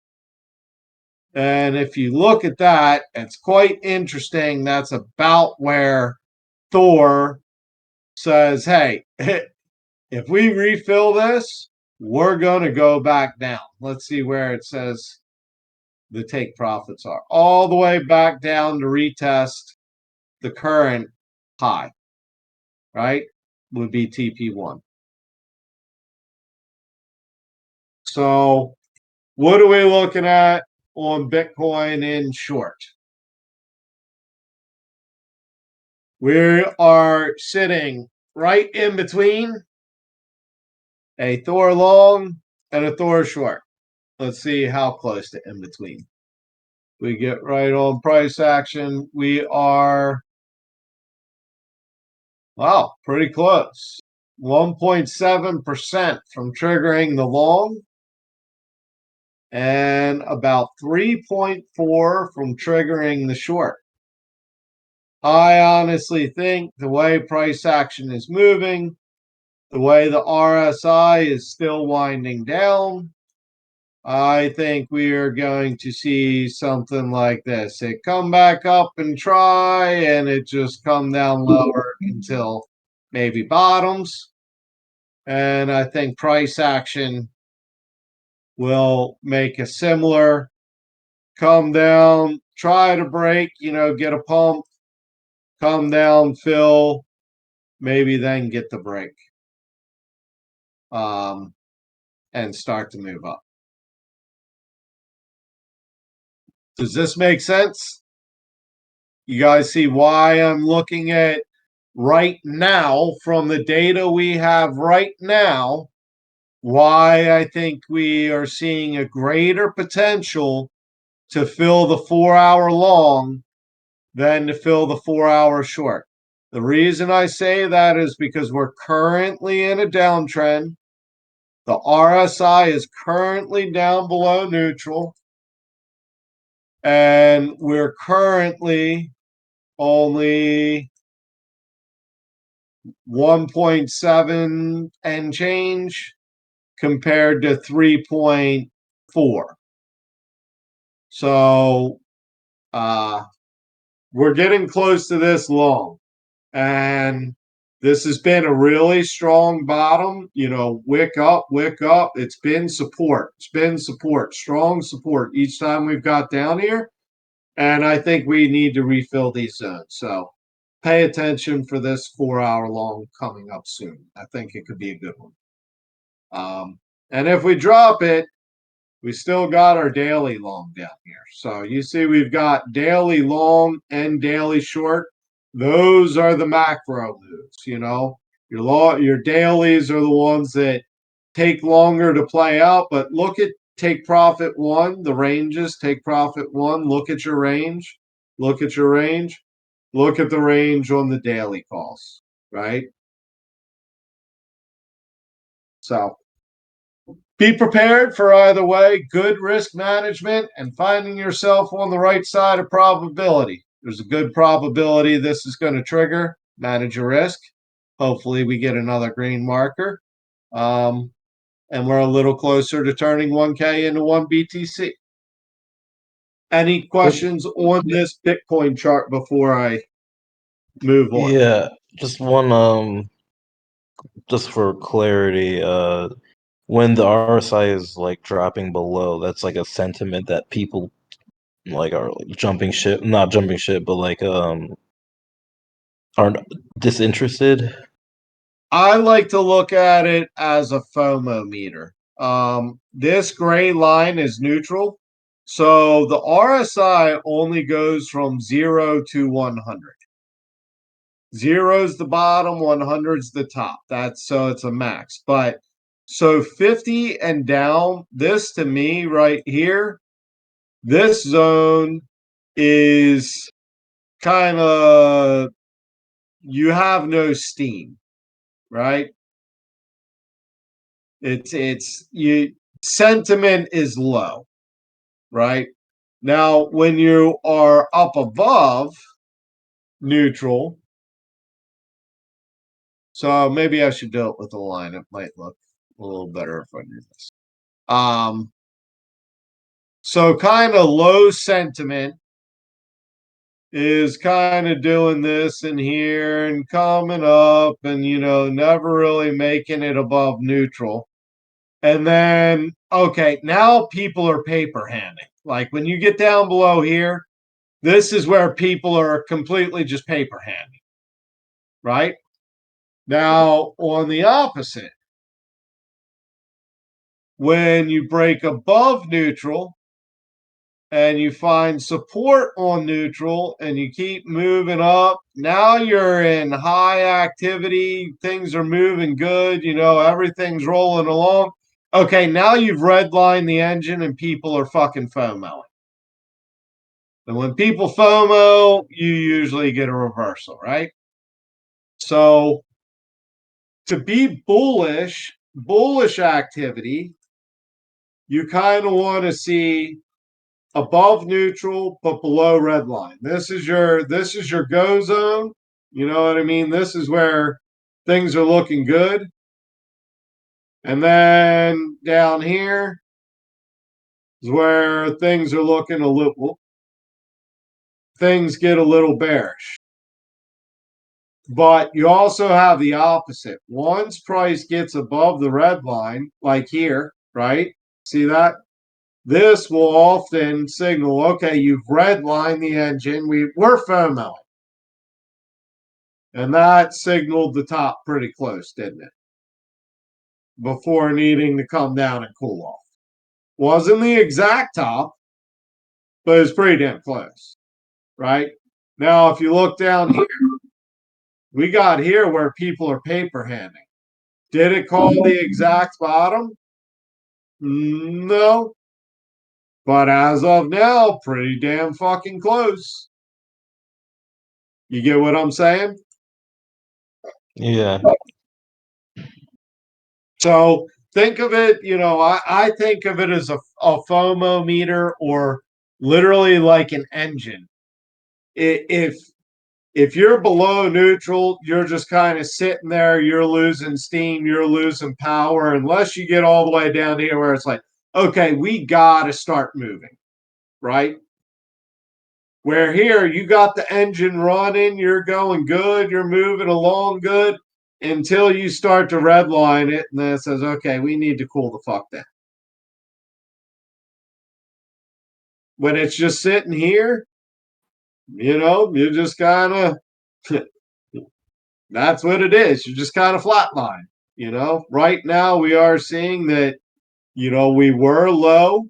S2: And if you look at that, it's quite interesting. That's about where Thor says, hey, if we refill this, we're going to go back down. Let's see where it says the take profits are. All the way back down to retest the current high, right? Would be TP1. So what are we looking at on Bitcoin in short? We are sitting right in between a Thor long and a Thor short. Let's see how close to in between. We get right on price action. We are, wow, pretty close. 1.7% from triggering the long and about 3.4 from triggering the short. I honestly think the way price action is moving, the way the RSI is still winding down, I think we are going to see something like this. It come back up and try, and it just come down lower until maybe bottoms. And I think price action will make a similar come down, try to break, get a pump, come down, fill, maybe then get the break and start to move up. Does this make sense? You guys see why I'm looking at right now, from the data we have right now, why I think we are seeing a greater potential to fill the 4 hour long than to fill the 4 hour short. The reason I say that is because we're currently in a downtrend. The RSI is currently down below neutral. And we're currently only 1.7 and change compared to 3.4. So we're getting close to this long. And this has been a really strong bottom, wick up. It's been support. Strong support each time we've got down here. And I think we need to refill these zones. So pay attention for this 4 hour long coming up soon. I think it could be a good one. And if we drop it, we still got our daily long down here. So you see we've got daily long and daily short. Those are the macro moves, Your dailies are the ones that take longer to play out, but look at take profit 1, the ranges, take profit 1, look at your range, look at the range on the daily calls, right? So be prepared for either way, good risk management and finding yourself on the right side of probability. There's a good probability this is going to trigger. Manage your risk. Hopefully we get another green marker. And we're a little closer to turning 1K into 1 BTC. Any questions on this Bitcoin chart before I move on?
S1: Yeah, just one just for clarity, when the RSI is like dropping below, that's like a sentiment that people like are like jumping ship, not jumping ship, but like aren't disinterested.
S2: I like to look at it as a FOMO meter. This gray line is neutral. So the RSI only goes from 0 to 100. 0 is the bottom, 100 is the top. That's so it's a max. But so 50 and down, this to me right here, this zone is kind of, you have no steam, right? It's you, sentiment is low, right? Now when you are up above neutral, so maybe I should do it with a line. It might look a little better if I do this. So kind of low sentiment is kind of doing this in here and coming up and, you know, never really making it above neutral. And then, okay, now people are paper handing. Like when you get down below here, this is where people are completely just paper handing, right? Now, on the opposite, when you break above neutral, and you find support on neutral and you keep moving up, now you're in high activity, things are moving good, you know, everything's rolling along. Okay, now you've redlined the engine and people are fucking FOMOing. And when people FOMO, you usually get a reversal, right? So to be bullish activity, you kind of want to see above neutral but below red line. This is your go zone. You know what I mean? This is where things are looking good. And then down here is where things are looking a little, things get a little bearish. But you also have the opposite. Once price gets above the red line, like here, right? See that? This will often signal, okay, you've redlined the engine. We're FOMOing. And that signaled the top pretty close, didn't it? Before needing to come down and cool off. Wasn't the exact top, but it's pretty damn close, right? Now, if you look down here, we got here where people are paper handing. Did it call the exact bottom? No. But as of now, pretty damn fucking close. You get what I'm saying?
S1: Yeah.
S2: So think of it, you know, I think of it as a FOMO meter or literally like an engine. If you're below neutral, you're just kind of sitting there, you're losing steam, you're losing power, unless you get all the way down here where it's like, okay, we got to start moving, right? Where here you got the engine running, you're going good, you're moving along good until you start to redline it, and then it says, okay, we need to cool the fuck down. When it's just sitting here, you know, you just kind of, that's what it is. You just kind of flatline, you know. Right now, we are seeing that, you know, we were low.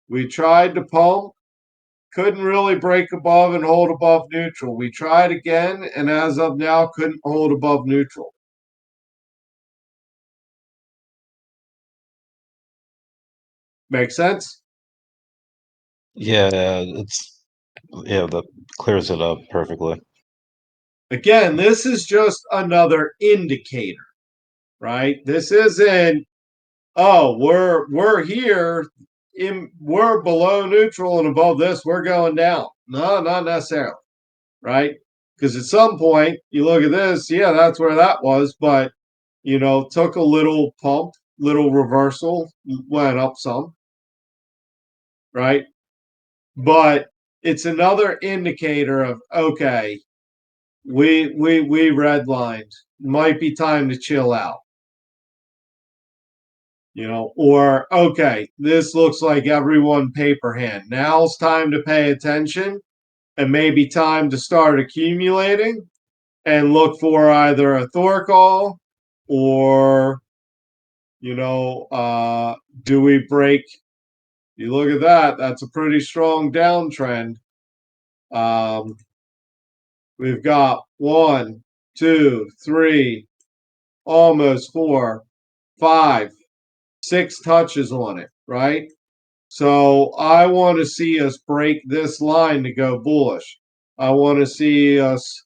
S2: We tried to pump, couldn't really break above and hold above neutral. We tried again, and as of now, couldn't hold above neutral. Make sense?
S1: Yeah, that clears it up perfectly.
S2: Again, this is just another indicator, right? This isn't, oh, we're here, we're below neutral and above this, we're going down. No, not necessarily, right? Because at some point, you look at this, yeah, that's where that was, but, took a little pump, little reversal, went up some, right? But it's another indicator of, okay, we redlined. Might be time to chill out. Or okay, this looks like everyone paper hand. Now's time to pay attention and maybe time to start accumulating and look for either a Thor call or, do we break? You look at that, that's a pretty strong downtrend. We've got 1, 2, 3, almost 4, 5, 6 touches on it, right? So I want to see us break this line to go bullish. I want to see us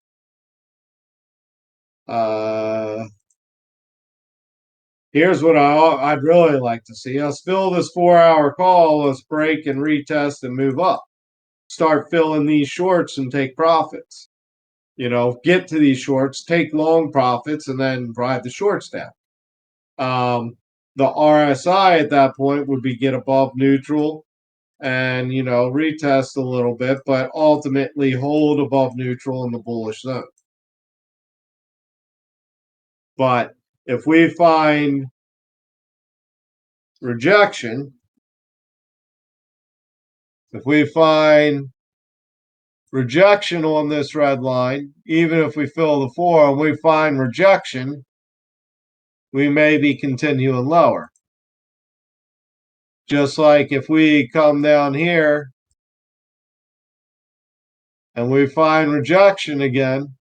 S2: here's what I'd really like to see us fill this 4-hour call, let's break and retest and move up. Start filling these shorts and take profits. Get to these shorts, take long profits, and then drive the shorts down. The RSI at that point would be get above neutral and, retest a little bit, but ultimately hold above neutral in the bullish zone. But if we find rejection, if we find rejection on this red line, even if we fill the 4 and we find rejection, we may be continuing lower. Just like if we come down here and we find rejection again,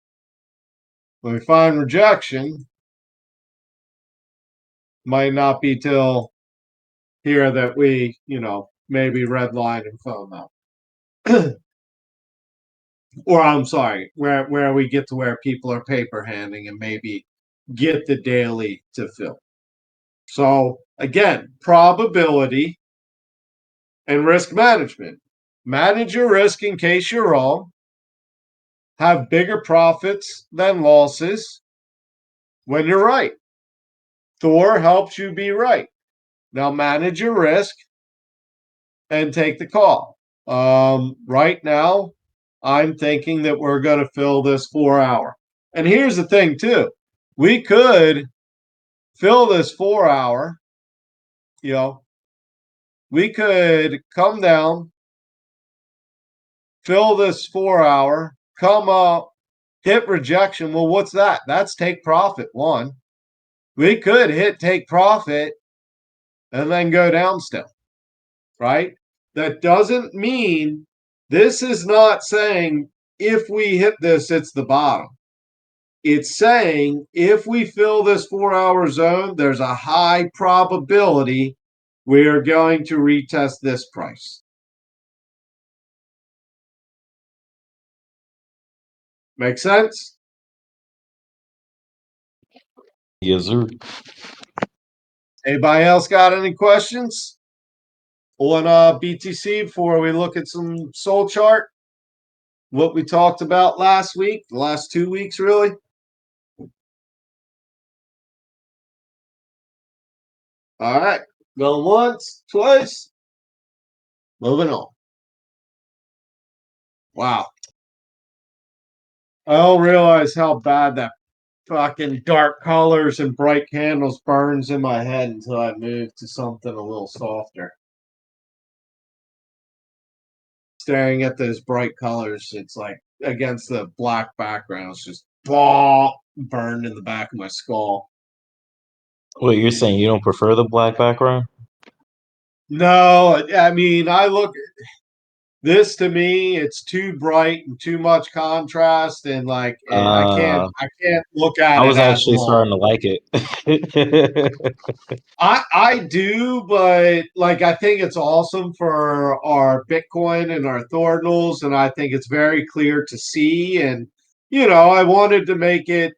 S2: when we find rejection, might not be till here that we, maybe redline and phone up. Or I'm sorry, where we get to where people are paper handing and maybe get the daily to fill. So again, probability and risk management. Manage your risk in case you're wrong. Have bigger profits than losses when you're right. Thor helps you be right. Now manage your risk and take the call. Right now, I'm thinking that we're going to fill this 4-hour. And here's the thing, too. We could fill this 4-hour, we could come down, fill this 4-hour, come up, hit rejection. Well, what's that? That's take profit 1. We could hit take profit and then go down still, right? That doesn't mean, this is not saying if we hit this, it's the bottom. It's saying if we fill this 4-hour zone, there's a high probability we are going to retest this price. Make sense?
S1: Yes, sir.
S2: Anybody else got any questions on BTC before we look at some Sol chart? What we talked about last week, the last 2 weeks, really? All right, going once, twice, moving on. Wow. I don't realize how bad that fucking dark colors and bright candles burns in my head until I move to something a little softer. Staring at those bright colors, it's like against the black background, it's just burned in the back of my skull.
S1: Wait, you're saying you don't prefer the black background?
S2: No, I mean, I look this, to me, it's too bright and too much contrast, and like I can't look at
S1: I
S2: it
S1: was
S2: as
S1: actually
S2: long.
S1: starting to like it.
S2: I do, but like I think it's awesome for our Bitcoin and our Thordinals, and I think it's very clear to see. And I wanted to make it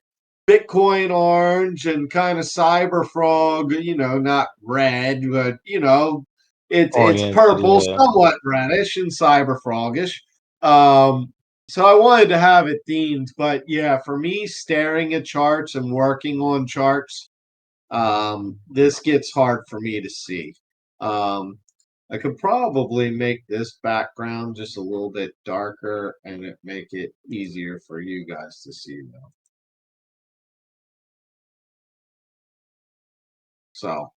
S2: Bitcoin orange and kind of cyber frog, not red, but it's
S1: Oriented,
S2: purple,
S1: yeah.
S2: somewhat reddish and cyber frogish. Um, So I wanted to have it themed, but yeah, for me, staring at charts and working on charts, this gets hard for me to see. I could probably make this background just a little bit darker and make it easier for you guys to see though. So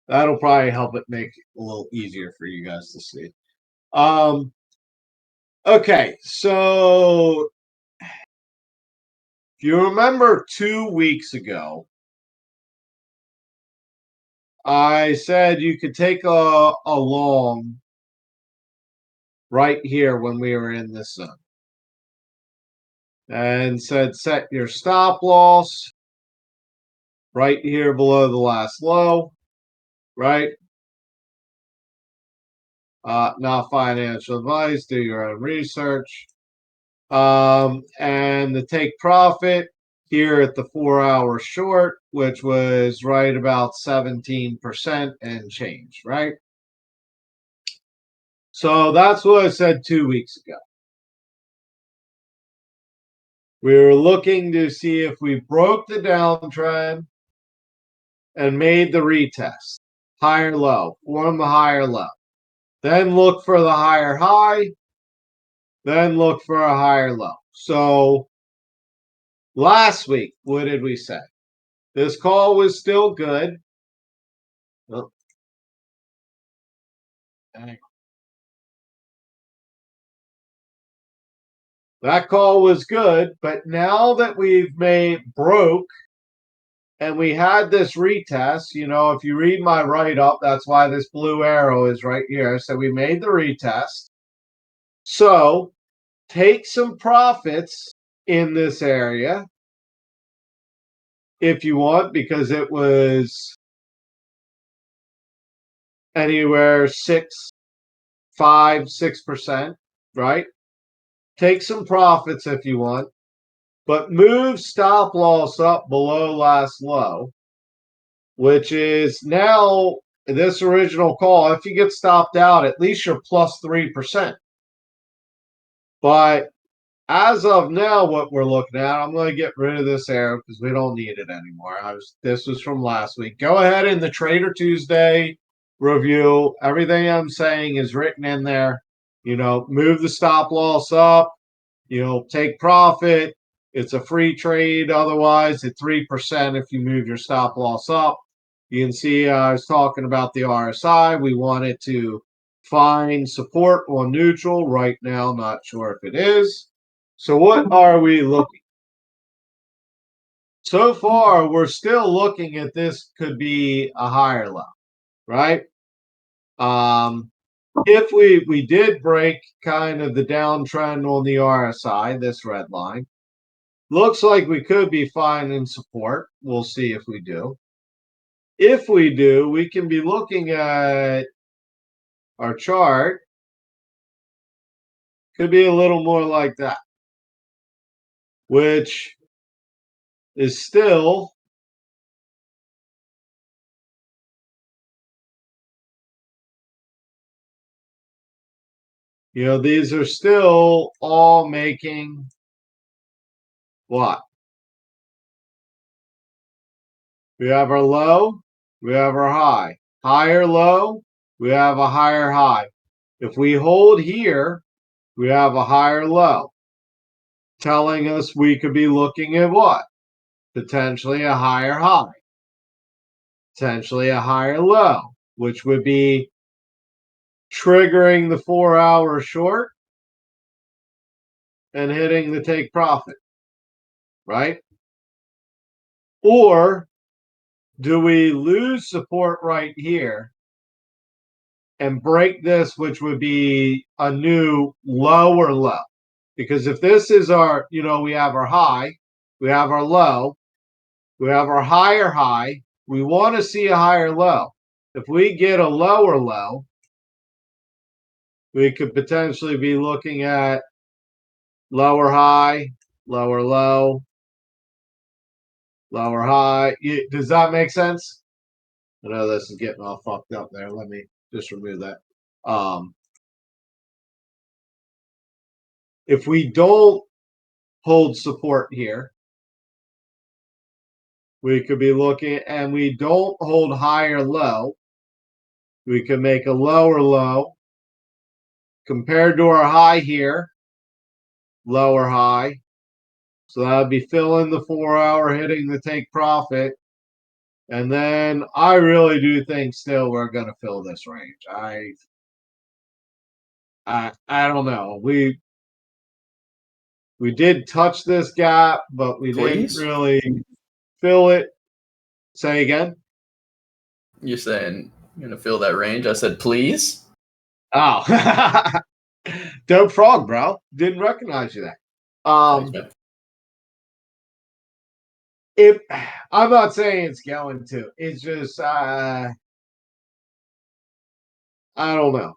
S2: that'll probably help it make it a little easier for you guys to see. Okay, so if you remember 2 weeks ago, I said you could take a long right here when we were in this zone. And said set your stop loss right here below the last low, right? Not financial advice, do your own research. And the take profit here at the 4-hour short, which was right about 17% and change, right? So that's what I said 2 weeks ago. We were looking to see if we broke the downtrend and made the retest, higher low, form the higher low. Then look for the higher high, then look for a higher low. So last week, what did we say? This call was still good. Oh, that call was good, but now that we've broke and we had this retest, if you read my write-up, that's why this blue arrow is right here. So we made the retest. So take some profits in this area if you want, because it was anywhere 6%, right? Take some profits if you want, but move stop loss up below last low, which is now this original call. If you get stopped out, at least you're plus 3%. But as of now, what we're looking at, I'm going to get rid of this arrow because we don't need it anymore. This was from last week. Go ahead in the Trader Tuesday review. Everything I'm saying is written in there. Move the stop loss up. Take profit. It's a free trade. Otherwise, at 3% if you move your stop loss up. You can see I was talking about the RSI. We want it to find support on neutral. Right now, not sure if it is. So what are we looking? So far, we're still looking at this could be a higher low, right? If we did break kind of the downtrend on the RSI, this red line, looks like we could be finding support. We'll see if we do. If we do, we can be looking at our chart. Could be a little more like that, which is still these are still all making what? We have our low, we have our high. Higher low, we have a higher high. If we hold here, we have a higher low, telling us we could be looking at what? Potentially a higher high, potentially a higher low, which would be triggering the 4-hour short and hitting the take profit, right? Or do we lose support right here and break this, which would be a new lower low? Because if this is our, we have our high, we have our low, we have our higher high, we want to see a higher low. If we get a lower low, we could potentially be looking at lower high, lower low, lower high. Does that make sense? I know this is getting all fucked up there. Let me just remove that. If we don't hold support here, we could be looking, and we don't hold higher low, we could make a lower low compared to our high here, lower high. So that would be filling the 4 hour, hitting the take profit. And then I really do think still we're going to fill this range. I don't know. We did touch this gap, but we didn't
S4: Please?
S2: really fill it. Say again?
S4: You're saying you're gonna fill that range? I said please.
S2: Oh, dope frog, bro. Didn't recognize you there.
S4: Thanks, man.
S2: I'm not saying it's going to. It's just I don't know.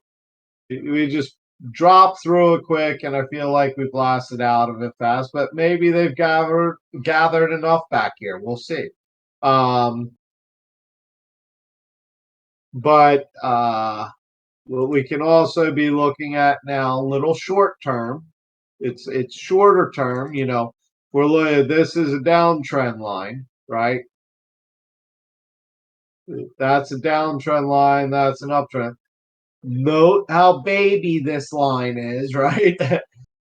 S2: We just dropped through it quick, and I feel like we blasted out of it fast. But maybe they've gathered enough back here. We'll see. But what we can also be looking at now, a little short term. It's shorter term. You know, we're looking. This is a downtrend line, right? That's a downtrend line. That's an uptrend. Note how baby this line is, right?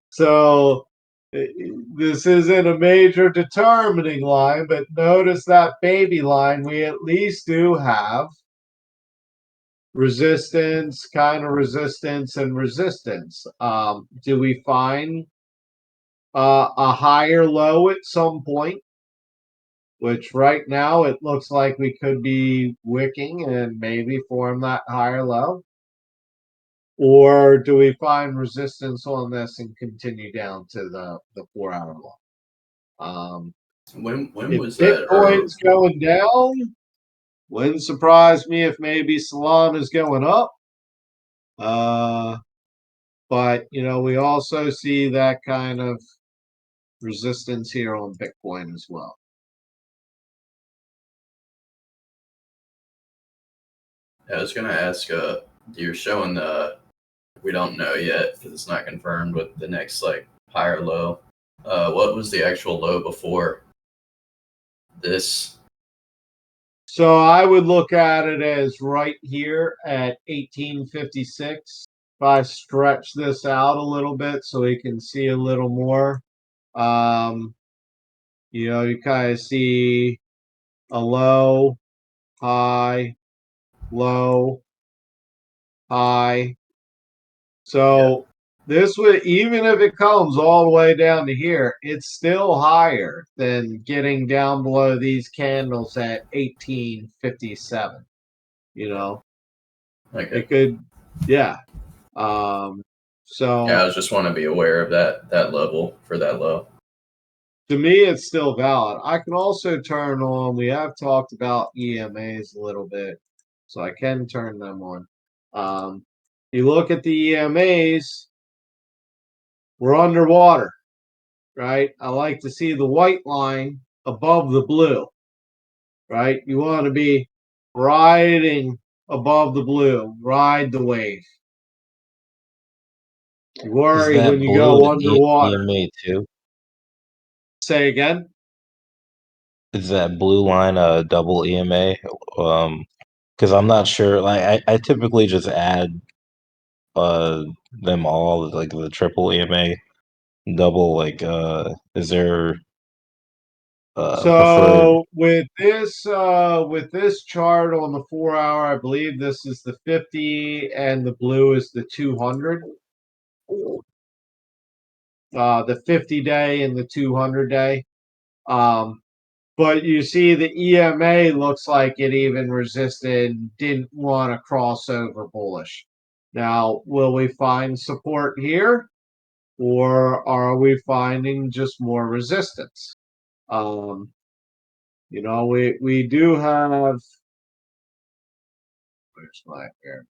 S2: So this isn't a major determining line, but notice that baby line, we at least do have resistance, kind of resistance, and resistance. Do we find a higher low at some point? Which right now it looks like we could be wicking and maybe form that higher low. Or do we find resistance on this and continue down to the 4 hour low?
S4: When
S2: If
S4: was that? Or
S2: Bitcoin's going down, wouldn't surprise me if maybe Solana's going up. But you know, we also see that kind of resistance here on Bitcoin as well.
S4: I was gonna ask. You're showing the. We don't know yet because it's not confirmed with the next like higher low. What was the actual low before this?
S2: So I would look at it as right here at 1856. If I stretch this out a little bit so we can see a little more, you know, you kind of see a low, high, low, high. So this would, even if it comes all the way down to here, it's still higher than getting down below these candles at 1857. You know,
S4: Okay.
S2: it could, yeah.
S4: Yeah, I
S2: So
S4: was just want to be aware of that level for that low.
S2: to me, it's still valid. I can also turn on, we have talked about EMAs a little bit, so I can turn them on. You look at the EMAs, we're underwater, right? I like to see the white line above the blue, right? You want to be riding above the blue, ride the wave. You
S1: Is
S2: worry when
S1: that
S2: you
S1: blue
S2: go
S1: an
S2: underwater.
S1: EMA too?
S2: Say again.
S1: Is that blue line a double EMA? Because I'm not sure. Like I typically just add them all, like the triple EMA, double. Like is there preferred?
S2: So with this chart on the 4 hour, I believe this is the 50 and the blue is the 200. The 50 day and the 200 day. But you see the EMA looks like it even resisted, didn't want to cross over bullish. Now, will we find support here, or are we finding just more resistance? You know, we do have, where's my here?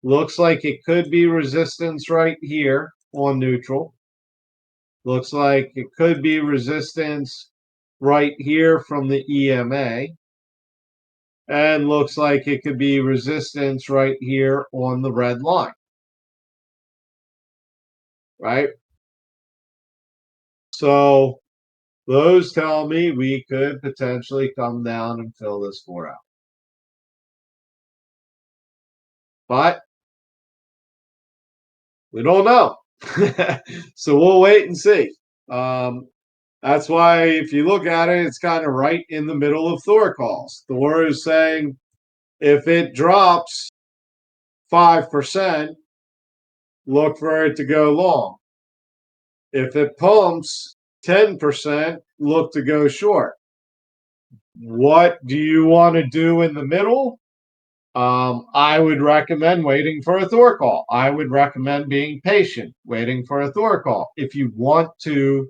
S2: Looks like it could be resistance right here on neutral. Looks like it could be resistance right here from the EMA. And looks like it could be resistance right here on the red line. right? So those tell me we could potentially come down and fill this 4 out. But we don't know. So we'll wait and see. That's why if you look at it, it's kind of right in the middle of Thor calls. Thor is saying if it drops 5%, look for it to go long. If it pumps 10%, look to go short. What do you want to do in the middle? I would recommend waiting for a Thor call. I would recommend being patient, waiting for a Thor call. If you want to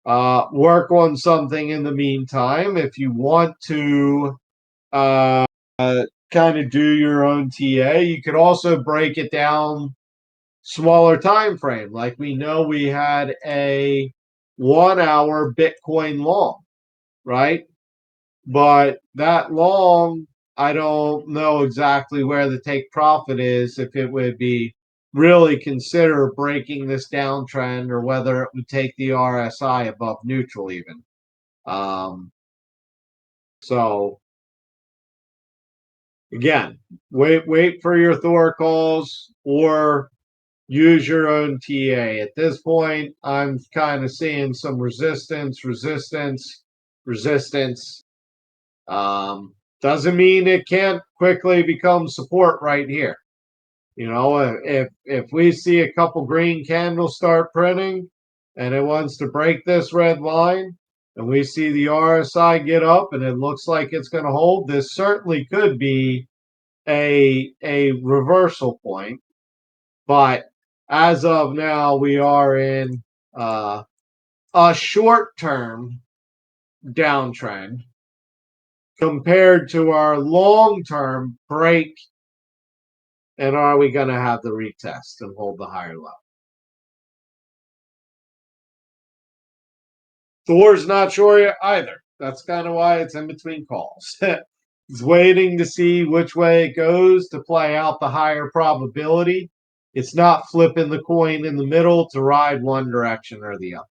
S2: work on something in the meantime, if you want to kind of do your own TA, you could also break it down smaller time frame. Like we know we had a 1 hour Bitcoin long, right? But that long, I don't know exactly where the take profit is, if it would be really consider breaking this downtrend or whether it would take the RSI above neutral even. So again, wait for your Thor calls or use your own TA. At this point, I'm kind of seeing some resistance. Doesn't mean it can't quickly become support right here. You know, if we see a couple green candles start printing and it wants to break this red line and we see the RSI get up and it looks like it's going to hold, this certainly could be a reversal point. But as of now, we are in a short-term downtrend compared to our long-term break. And are we going to have the retest and hold the higher level? Thor's not sure either. That's kind of why it's in between calls. He's waiting to see which way it goes to play out the higher probability. It's not flipping the coin in the middle to ride one direction or the other.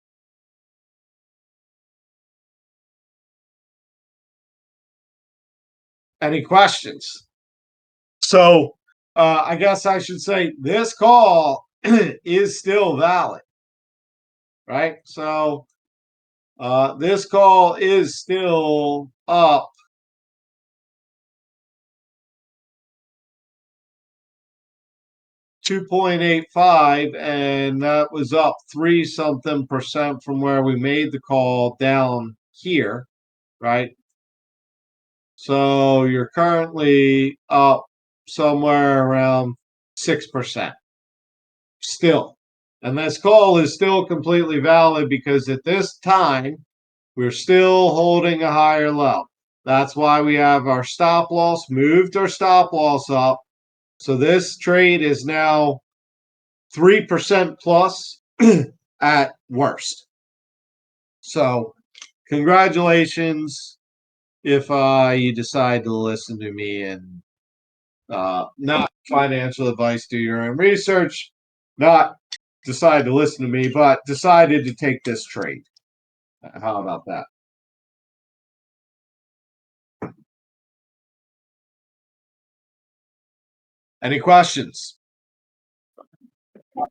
S2: Any questions? So I guess I should say this call is still valid, right? So this call is still up 2.85, and that was up 3-something% from where we made the call down here, right? So you're currently up somewhere around 6% still. And this call is still completely valid because at this time, we're still holding a higher level. That's why we have our stop loss, moved our stop loss up. So this trade is now 3% plus at worst. So congratulations if you decide to listen to me and not financial advice, do your own research, not decide to listen to me, but decided to take this trade. How about that? Any questions?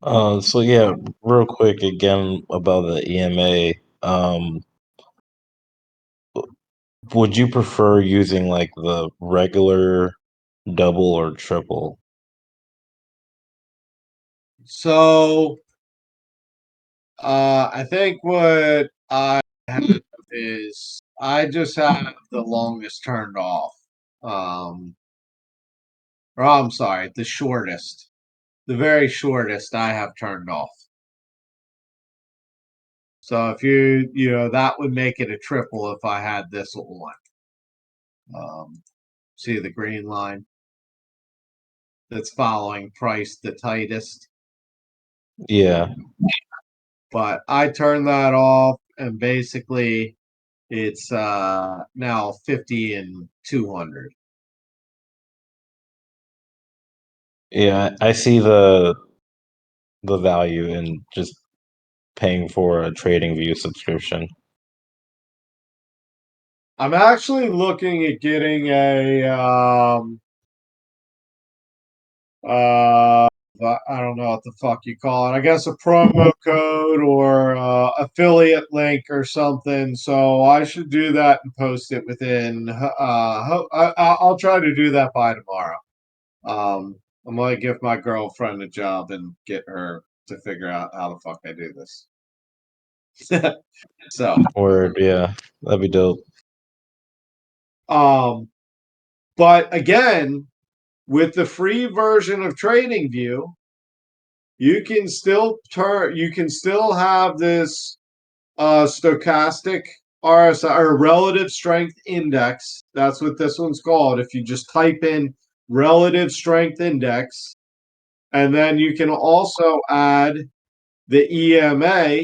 S1: So yeah, real quick again about the EMA. Would you prefer using like the regular, double, or triple?
S2: So I think what I have is I just have the longest turned off. Or I'm sorry, the shortest. The very shortest I have turned off. So if you know, that would make it a triple if I had this on. See the green line that's following price the tightest.
S1: Yeah.
S2: But I turned that off and basically it's now 50 and 200.
S1: Yeah, I see the the value in just paying for a TradingView subscription.
S2: I'm actually looking at getting I don't know what the fuck you call it. I guess a promo code or affiliate link or something. So I should do that and post it within. I'll try to do that by tomorrow. I'm gonna give my girlfriend a job and get her to figure out how the fuck I do this. So,
S1: Word, yeah, that'd be dope.
S2: but again, with the free version of TradingView, you can still have this stochastic RSI or relative strength index. That's what this one's called. If you just type in relative strength index, and then you can also add the EMA,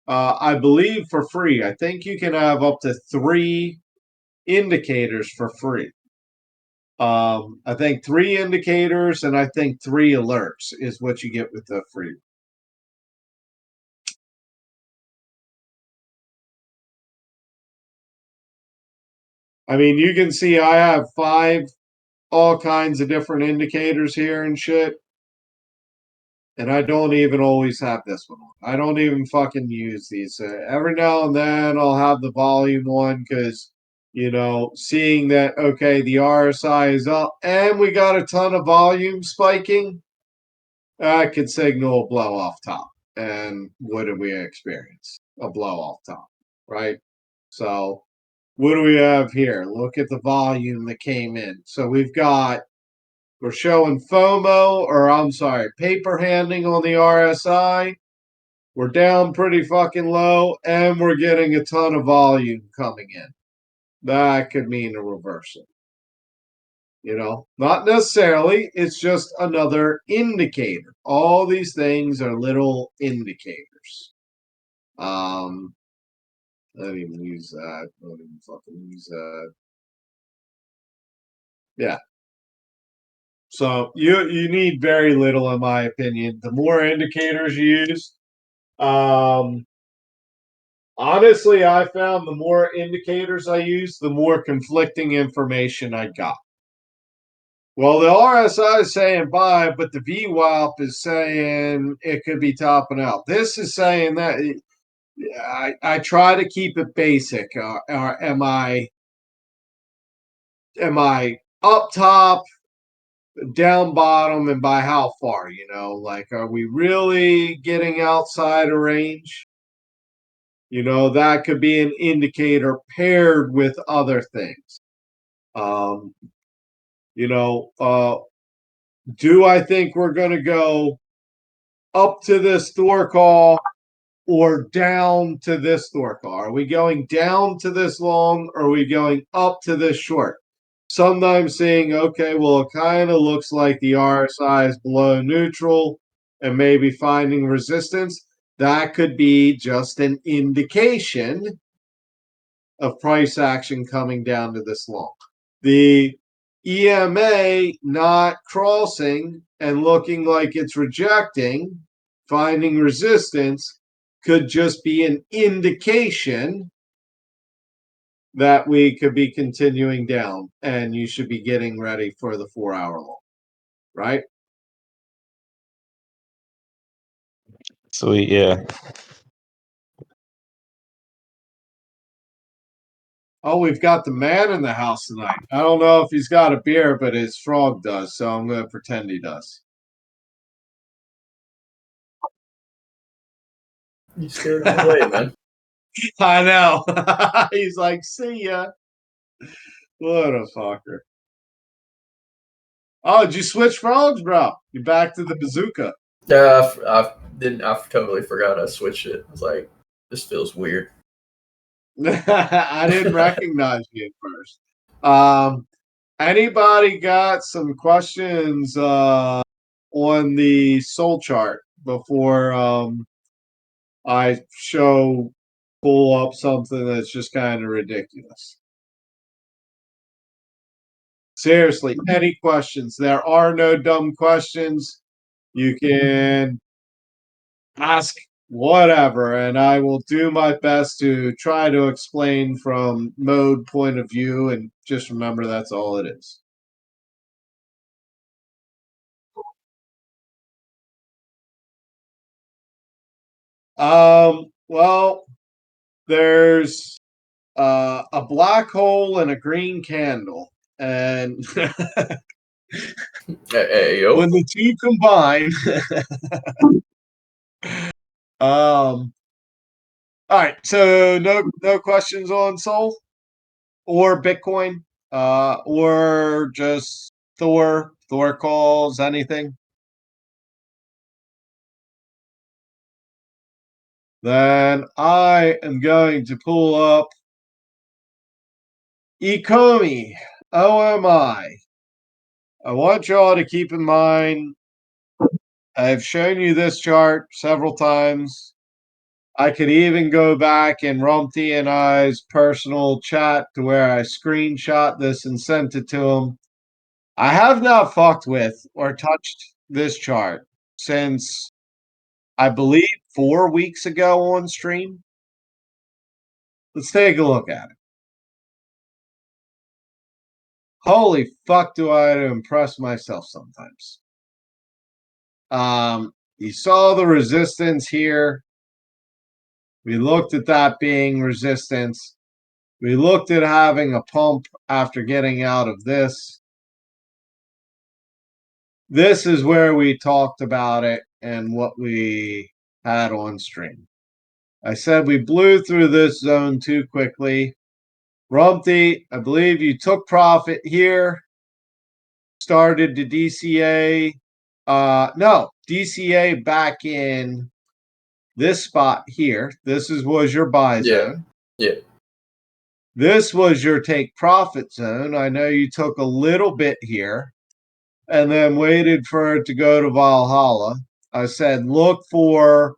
S2: I believe for free. I think you can have up to 3 indicators for free. I think 3 indicators and I think 3 alerts is what you get with the free. I mean, you can see I have 5 all kinds of different indicators here and shit. And I don't even always have this one on. I don't even fucking use these. Every now and then I'll have the volume one because, seeing that, okay, the RSI is up and we got a ton of volume spiking, I could signal a blow off top. And what did we experience? A blow off top, right? So what do we have here? Look at the volume that came in. So we're showing FOMO, or I'm sorry, paper handing on the RSI. We're down pretty fucking low, and we're getting a ton of volume coming in. That could mean a reversal. Not necessarily. It's just another indicator. All these things are little indicators. I don't even use that. I don't even fucking use that. Yeah. So you need very little, in my opinion. The more indicators you use, honestly, I found the more indicators I use, the more conflicting information I got. Well, the RSI is saying buy, but the VWAP is saying it could be topping out. This is saying that. I try to keep it basic. Or am I up top, down bottom, and by how far? Like, are we really getting outside of range? That could be an indicator paired with other things. Do I think we're going to go up to this Thor call or down to this Thor call? Are we going down to this long or are we going up to this short? Sometimes saying, okay, well, it kind of looks like the RSI is below neutral and maybe finding resistance. That could be just an indication of price action coming down to this long. The EMA not crossing and looking like it's rejecting, finding resistance, could just be an indication that we could be continuing down and you should be getting ready for the 4-hour long, right?
S1: Sweet, yeah.
S2: Oh, we've got the man in the house tonight. I don't know if he's got a beer, but his frog does, so I'm going to pretend he does.
S4: You scared him away, man.
S2: I know. He's like, see ya. What a fucker. Oh, did you switch phones, bro? You back to the bazooka.
S4: Yeah, I totally forgot I switched it. I was like, this feels weird.
S2: I didn't recognize you at first. Anybody got some questions on the soul chart before I pull up something that's just kind of ridiculous? Seriously, any questions? There are no dumb questions. You can Ask whatever, and I will do my best to try to explain from mode point of view, and just remember that's all it is. Well, there's a black hole and a green candle, and
S4: Hey, yo.
S2: when the two combine, all right. So no questions on Sol or Bitcoin, or just Thor calls, anything. Then I am going to pull up Ecomi, OMI. I want y'all to keep in mind, I've shown you this chart several times. I could even go back in Rumpty and I's personal chat to where I screenshot this and sent it to him. I have not fucked with or touched this chart since, I believe, 4 weeks ago on stream. Let's take a look at it. Holy fuck, do I impress myself sometimes. You saw the resistance here. We looked at that being resistance. We looked at having a pump after getting out of this. This is where we talked about it and what we had on stream. I said we blew through this zone too quickly. Rumpty, I believe you took profit here, started to DCA. No, DCA back in this spot here. This was your buy zone.
S4: Yeah.
S2: This was your take profit zone. I know you took a little bit here and then waited for it to go to Valhalla. I said, look for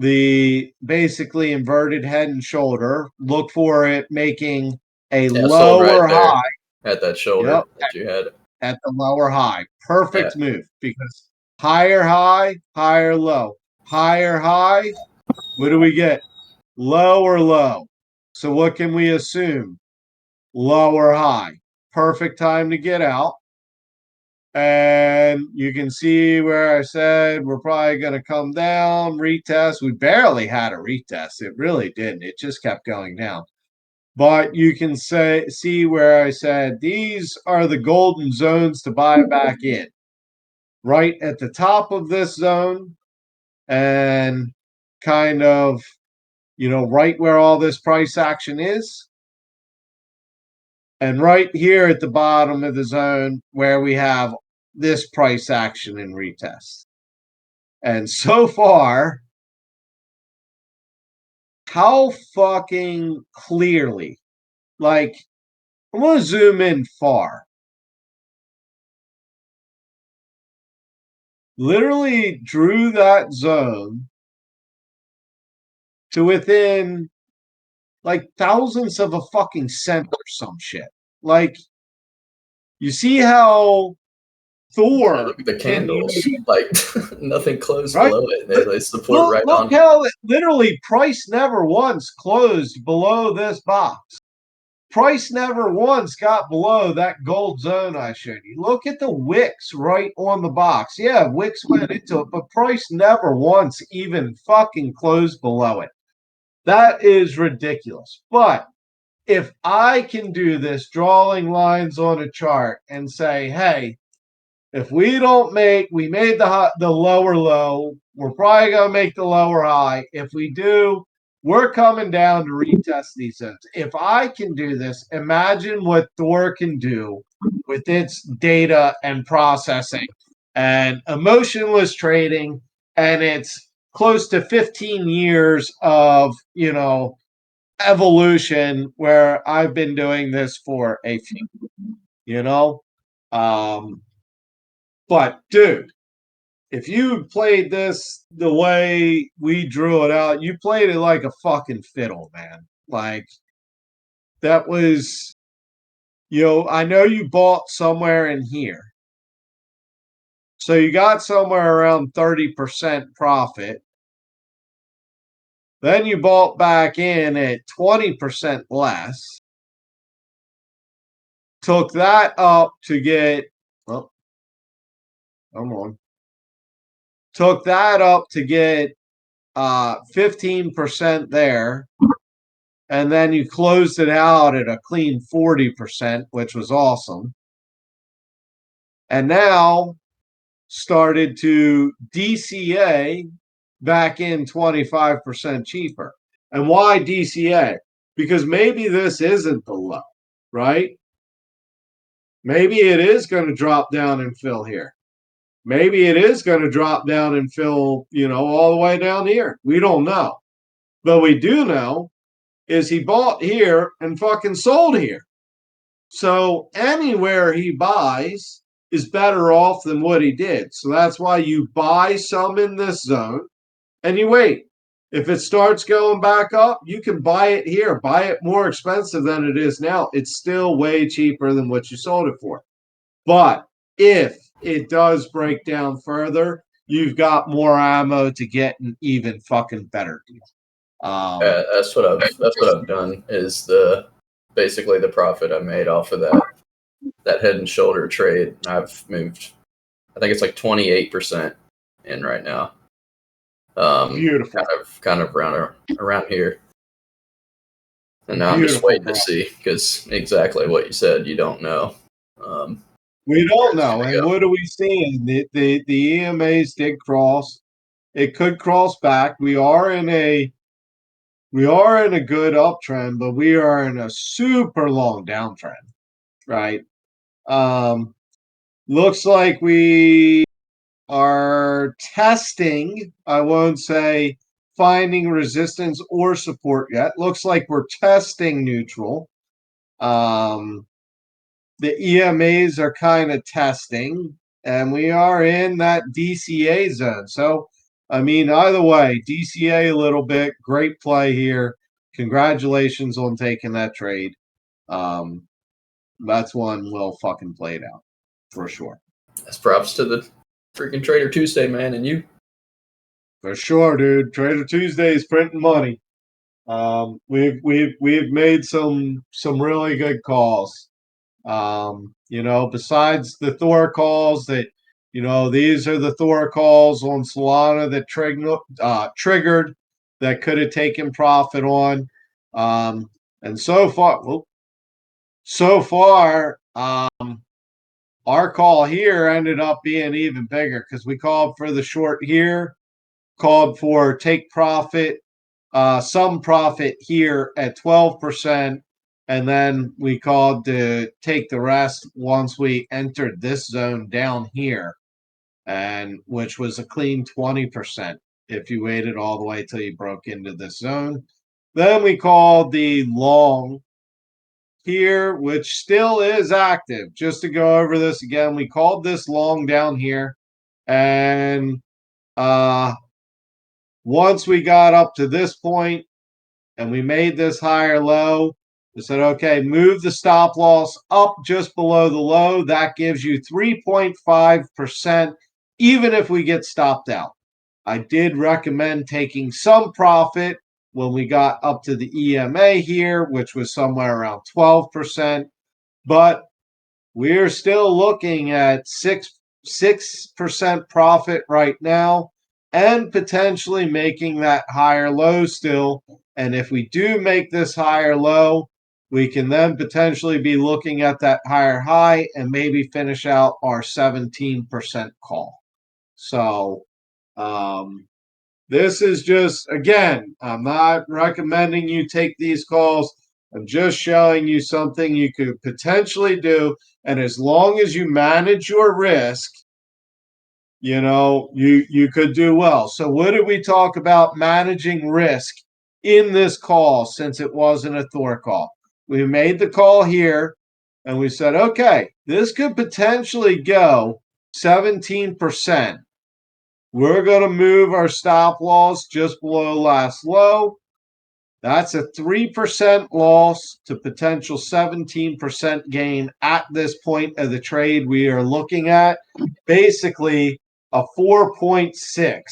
S2: the basically inverted head and shoulder. Look for it making a lower high.
S4: At that shoulder that you had.
S2: At the lower high. Perfect move, because higher high, higher low. Higher high, what do we get? Lower low. So what can we assume? Lower high. Perfect time to get out. And you can see where I said we're probably going to come down, retest. We barely had a retest. It really didn't. It just kept going down. But you can see where I said these are the golden zones to buy back in. Right at the top of this zone and kind of, right where all this price action is. And right here at the bottom of the zone where we have this price action and retest. And so far, how fucking clearly, like, I'm going to zoom in far. Literally drew that zone to within like thousandths of a fucking cent or some shit. Like, you see how Thor,
S4: look at the candles, like nothing closed
S2: right?
S4: below it. They support right on.
S2: Look how it literally price never once closed below this box. Price never once got below that gold zone I showed you. Look at the wicks right on the box. Yeah, wicks went into it, but price never once even fucking closed below it. That is ridiculous. But if I can do this, drawing lines on a chart and say, hey, if we don't we made the lower low, we're probably going to make the lower high. If we do, we're coming down to retest these zones. If I can do this, imagine what Thor can do with its data and processing and emotionless trading, and it's close to 15 years of, evolution where I've been doing this for a few, but dude, if you played this the way we drew it out, you played it like a fucking fiddle, man. Like, that was, I know you bought somewhere in here. So you got somewhere around 30% profit. Then you bought back in at 20% less. Took that up to get, well, come on. Took that up to get 15% there. And then you closed it out at a clean 40%, which was awesome. And now started to DCA back in 25% cheaper. And why DCA? Because maybe this isn't the low, right? Maybe it is going to drop down and fill here. Maybe it is going to drop down and fill, all the way down here. We don't know. But we do know is he bought here and fucking sold here. So anywhere he buys is better off than what he did. So that's why you buy some in this zone and you wait. If it starts going back up, you can buy it here. Buy it more expensive than it is now. It's still way cheaper than what you sold it for. But if it does break down further, you've got more ammo to get an even fucking better deal.
S4: That's what I've done is basically the profit I made off of that head and shoulder trade. I've moved, I think it's like 28% in right now.
S2: Beautiful.
S4: Kind of around here. And now I'm just waiting to see, because exactly what you said, you don't know.
S2: We don't know. And what are we seeing? The EMAs did cross. It could cross back. We are in a good uptrend, but we are in a super long downtrend, right? Looks like we are testing, I won't say finding resistance or support yet. Looks like we're testing neutral. The EMAs are kind of testing, and we are in that DCA zone. So, I mean, either way, DCA a little bit. Great play here. Congratulations on taking that trade. That's one well fucking played out for sure.
S4: That's props to the freaking Trader Tuesday, man, and you.
S2: For sure, dude. Trader Tuesday is printing money. We've made some really good calls. Besides the Thor calls that, these are the Thor calls on Solana that triggered that could have taken profit on. And so far, our call here ended up being even bigger because we called for the short here, called for take profit, some profit here at 12%. And then we called to take the rest once we entered this zone down here, and which was a clean 20% if you waited all the way till you broke into this zone. Then we called the long here, which still is active. Just to go over this again, we called this long down here. And once we got up to this point and we made this higher low, we said, okay, move the stop loss up just below the low. That gives you 3.5%, even if we get stopped out. I did recommend taking some profit when we got up to the EMA here, which was somewhere around 12%. But we're still looking at 6% profit right now and potentially making that higher low still. And if we do make this higher low, we can then potentially be looking at that higher high and maybe finish out our 17% call. So this is just, again, I'm not recommending you take these calls. I'm just showing you something you could potentially do. And as long as you manage your risk, you could do well. So what did we talk about managing risk in this call since it wasn't a Thor call? We made the call here and we said, okay, this could potentially go 17%. We're going to move our stop loss just below last low. That's a 3% loss to potential 17% gain at this point of the trade. We are looking at basically a 4.6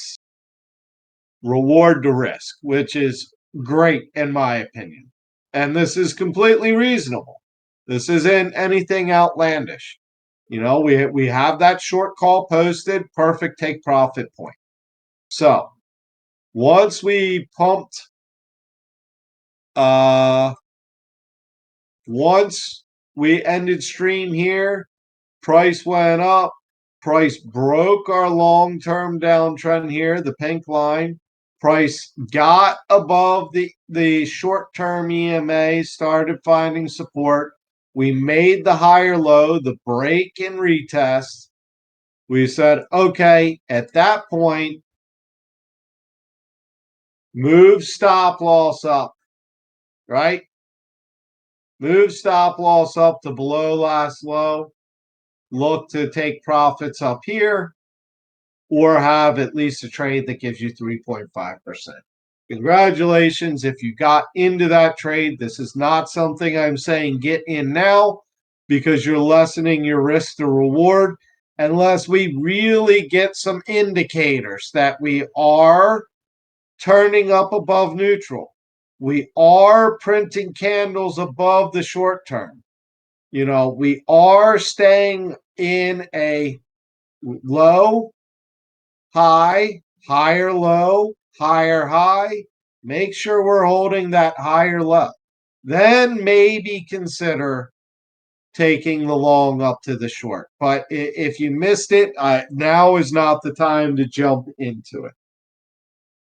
S2: reward to risk, which is great in my opinion. And this is completely reasonable. This isn't anything outlandish. You know, we have that short call posted, perfect take profit point. So once we pumped, once we ended stream here, price went up, price broke our long-term downtrend here, the pink line. Price got above the short-term EMA, started finding support. We made the higher low, the break and retest. We said, okay, at that point, move stop loss up, right? Move stop loss up to below last low. Look to take profits up here, or have at least a trade that gives you 3.5%. Congratulations if you got into that trade. This is not something I'm saying get in now, because you're lessening your risk to reward, unless we really get some indicators that we are turning up above neutral. We are printing candles above the short term. You know, we are staying in a low, high, higher low, higher high. Make sure we're holding that higher low. Then maybe consider taking the long up to the short. But if you missed it, now is not the time to jump into it.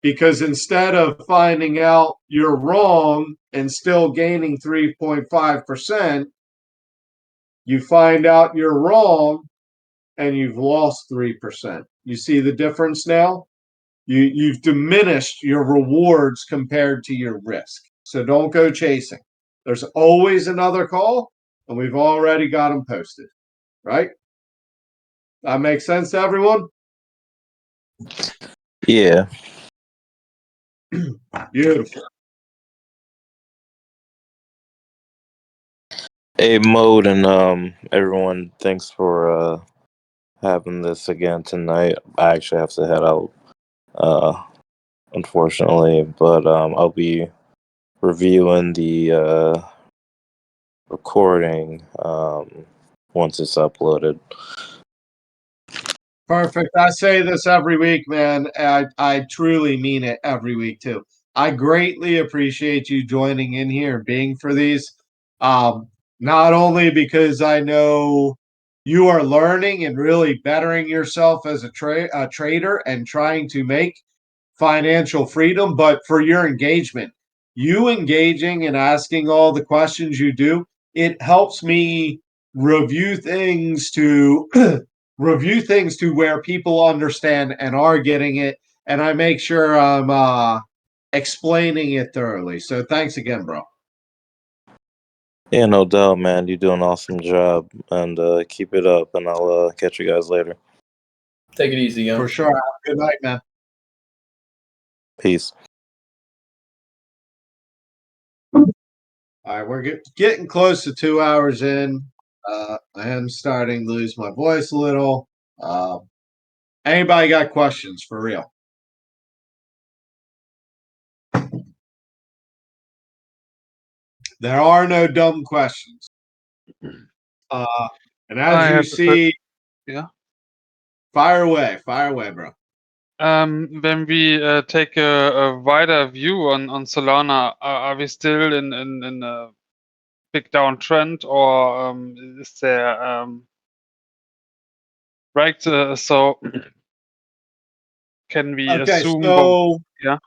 S2: Because instead of finding out you're wrong and still gaining 3.5%, you find out you're wrong and you've lost 3%. You see the difference now? You've diminished your rewards compared to your risk. So don't go chasing. There's always another call, and we've already got them posted, right? That makes sense to everyone?
S5: Yeah.
S2: Beautiful.
S5: Hey, Mode and everyone, thanks for having this again tonight. I actually have to head out, unfortunately, but I'll be reviewing the recording once it's uploaded.
S2: Perfect. I say this every week, man. I truly mean it every week too. I greatly appreciate you joining in here and being for these. Not only because I know you are learning and really bettering yourself as a trader and trying to make financial freedom, but for your engagement. You engaging and asking all the questions you do, it helps me review things to review things to where people understand and are getting it, and I make sure I'm explaining it thoroughly. So thanks again, bro.
S5: Yeah, no doubt, man. You do an awesome job, and keep it up, and I'll catch you guys later.
S4: Take it easy, young.
S2: For sure. Have a good night, man.
S5: Peace.
S2: All right, we're getting close to 2 hours in. I am starting to lose my voice a little. Anybody got questions for real? There are no dumb questions. And as you see,
S6: yeah.
S2: Fire away, bro.
S6: When we take a wider view on Solana, are we still in a big downtrend, or is there right? So can we
S2: Okay,
S6: assume?
S2: so
S6: Yeah.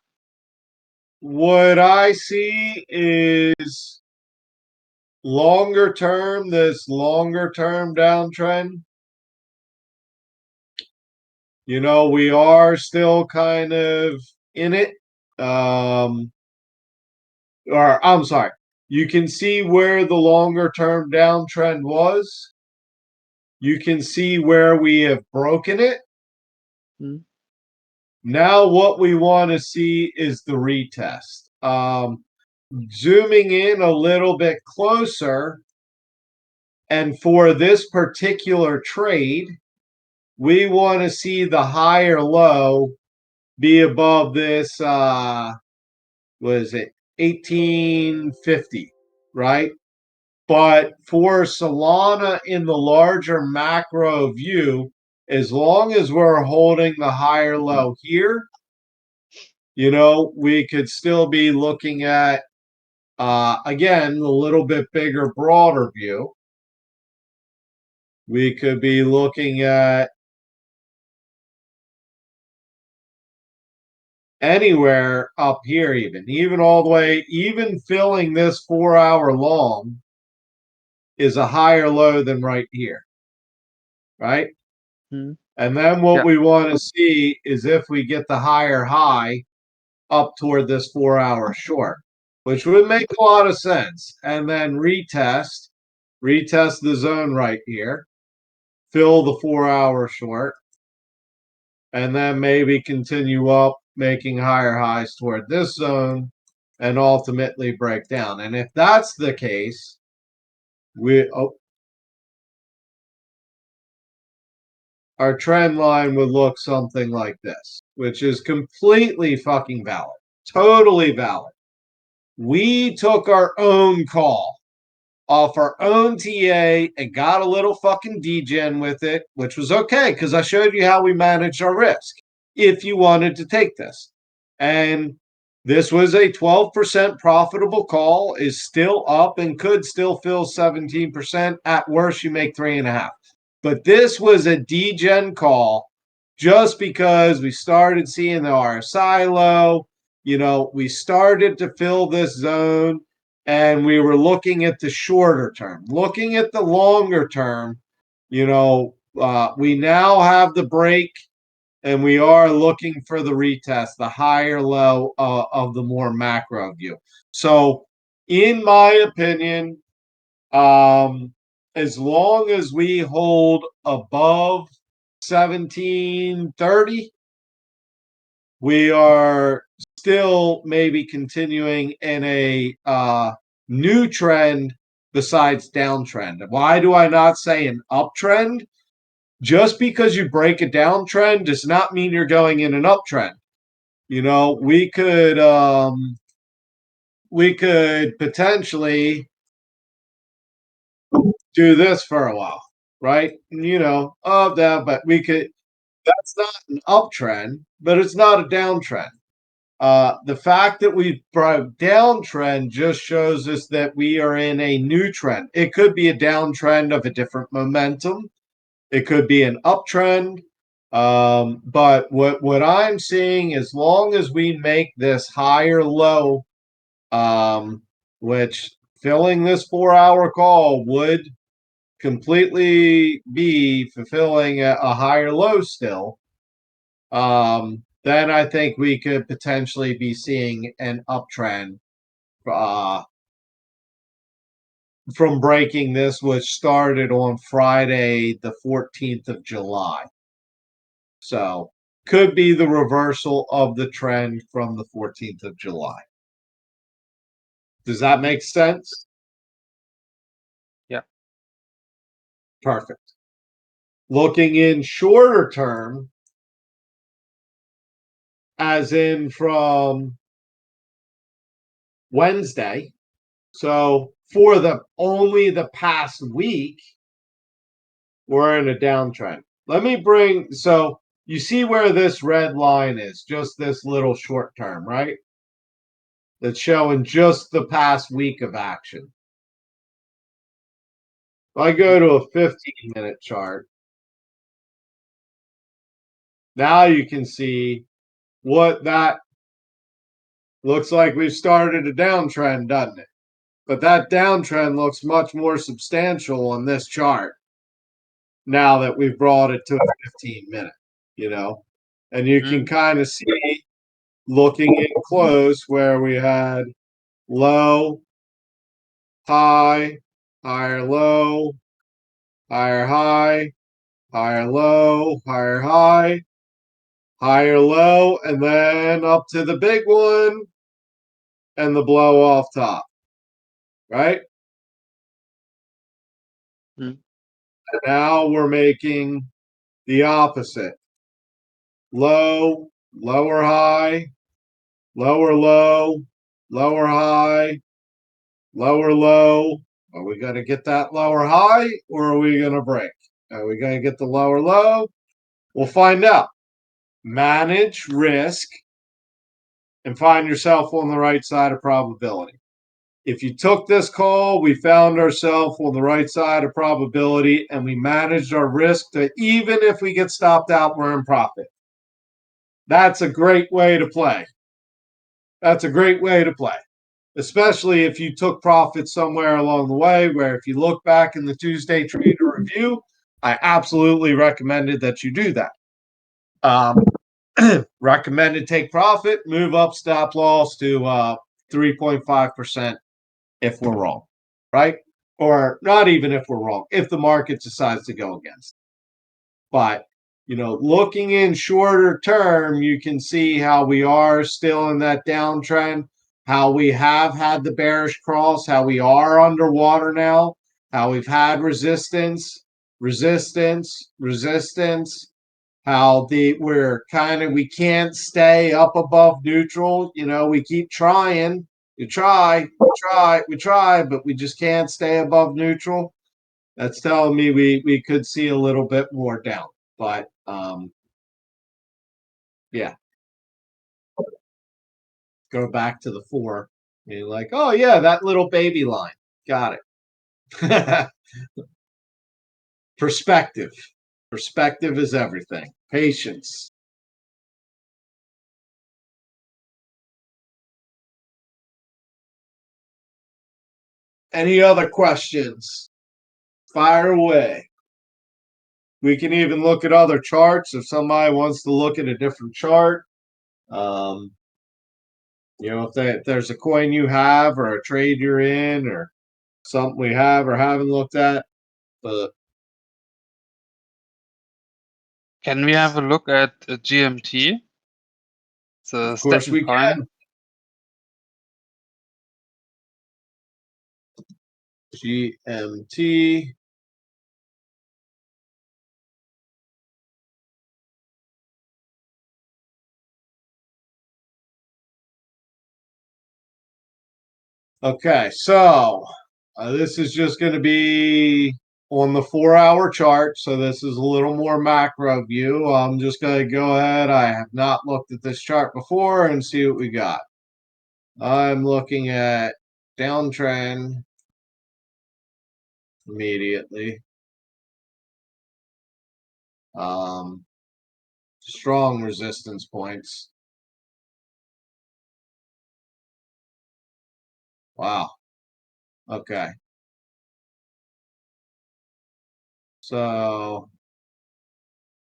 S2: what I see is longer term, this longer term downtrend. You know, we are still kind of in it. Or I'm sorry, you can see where the longer term downtrend was. You can see where we have broken it. Now what we want to see is the retest. Zooming in a little bit closer, and for this particular trade, we want to see the higher low be above this, was it 1850, right? But for Solana in the larger macro view, as long as we're holding the higher low here, we could still be looking at, again, a little bit bigger, broader view. We could be looking at anywhere up here, even all the way, even filling this 4-hour long is a higher low than right here, right?
S6: Mhm.
S2: And then what
S6: Yeah.
S2: we want to see is if we get the higher high up toward this 4-hour short, which would make a lot of sense. And then retest the zone right here, fill the 4-hour short, and then maybe continue up, making higher highs toward this zone and ultimately break down. And if that's the case, our trend line would look something like this, which is completely fucking valid, totally valid. We took our own call off our own TA and got a little fucking degen with it, which was okay because I showed you how we managed our risk if you wanted to take this. And this was a 12% profitable call, is still up and could still fill 17%. At worst, you make 3.5. But this was a degen call just because we started seeing the RSI low. We started to fill this zone and we were looking at the shorter term. Looking at the longer term, we now have the break and we are looking for the retest, the higher low of the more macro view. So, in my opinion, as long as we hold above 1730, we are still maybe continuing in a new trend besides downtrend. Why do I not say an uptrend? Just because you break a downtrend does not mean you're going in an uptrend. We could potentially do this for a while, right? But we could. That's not an uptrend, but it's not a downtrend. The fact that we broke downtrend just shows us that we are in a new trend. It could be a downtrend of a different momentum. It could be an uptrend. But what I'm seeing, as long as we make this higher low, which filling this 4-hour call would completely be fulfilling a higher low still, then I think we could potentially be seeing an uptrend from breaking this, which started on Friday, the 14th of July. So could be the reversal of the trend from the 14th of July. Does that make sense?
S6: Yeah.
S2: Perfect. Looking in shorter term, as in from Wednesday, so for only the past week, we're in a downtrend. So you see where this red line is, just this little short term, right? That's showing just the past week of action. If I go to a 15-minute chart, now you can see what that looks like. We've started a downtrend, doesn't it? But that downtrend looks much more substantial on this chart now that we've brought it to a 15-minute, and you can kind of see, looking in close, where we had low, high, higher low, higher high, higher low, higher high, higher low, and then up to the big one and the blow off top, right? And now we're making the opposite. Low, lower high, lower low, lower high, lower low. Are we going to get that lower high or are we going to break? Are we going to get the lower low? We'll find out. Manage risk and find yourself on the right side of probability. If you took this call, we found ourselves on the right side of probability and we managed our risk that even if we get stopped out, we're in profit. That's a great way to play. That's a great way to play, especially if you took profit somewhere along the way, where if you look back in the Tuesday Trader Review, I absolutely recommended that you do that. Recommended take profit, move up stop loss to 3.5% if we're wrong, right? Or not even if we're wrong, if the market decides to go against. But, looking in shorter term, you can see how we are still in that downtrend, how we have had the bearish cross, how we are underwater now, how we've had resistance, how we can't stay up above neutral. We keep trying. We try, but we just can't stay above neutral. That's telling me we could see a little bit more down. But yeah. Go back to the 4. And you're like, oh yeah, that little baby line. Got it. Perspective. Perspective is everything. Patience. Any other questions? Fire away. We can even look at other charts if somebody wants to look at a different chart. If there's a coin you have or a trade you're in or something we have or haven't looked at. But
S6: Can we have a look at GMT? The
S2: of course we can. GMT. Okay, so this is just going to be on the 4-hour chart. So this is a little more macro view. I'm just going to go ahead. I have not looked at this chart before and see what we got. I'm looking at downtrend immediately. Strong resistance points. Wow. Okay. So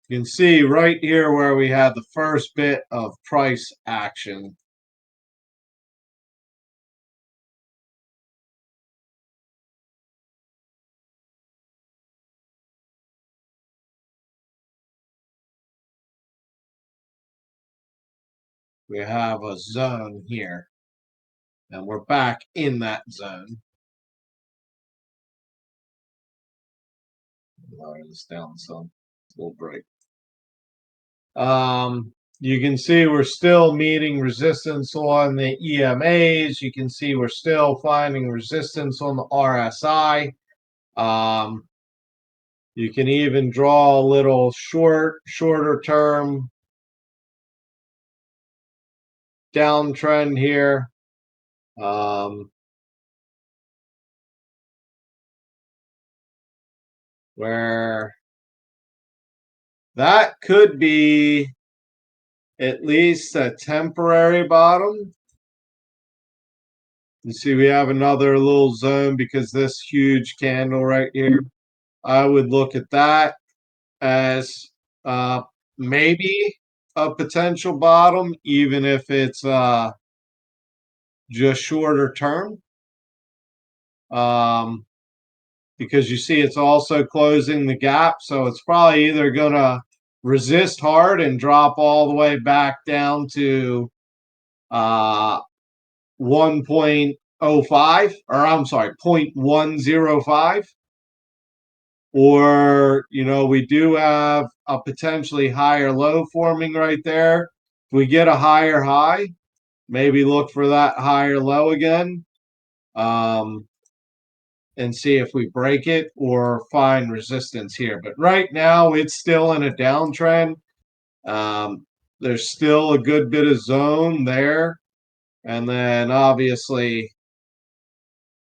S2: you can see right here where we had the first bit of price action. We have a zone here, and we're back in that zone. Lower this down some. We'll break. You can see we're still meeting resistance on the EMAs. You can see we're still finding resistance on the RSI. You can even draw a little shorter term downtrend here. Where that could be at least a temporary bottom. You see we have another little zone because this huge candle right here. I would look at that as maybe a potential bottom, even if it's just shorter term. Because you see it's also closing the gap. So it's probably either going to resist hard and drop all the way back down to 1.05, or I'm sorry, 0.105. Or, we do have a potentially higher low forming right there, we get a higher high, maybe look for that higher low again, and see if we break it or find resistance here. But right now, it's still in a downtrend. There's still a good bit of zone there. And then obviously,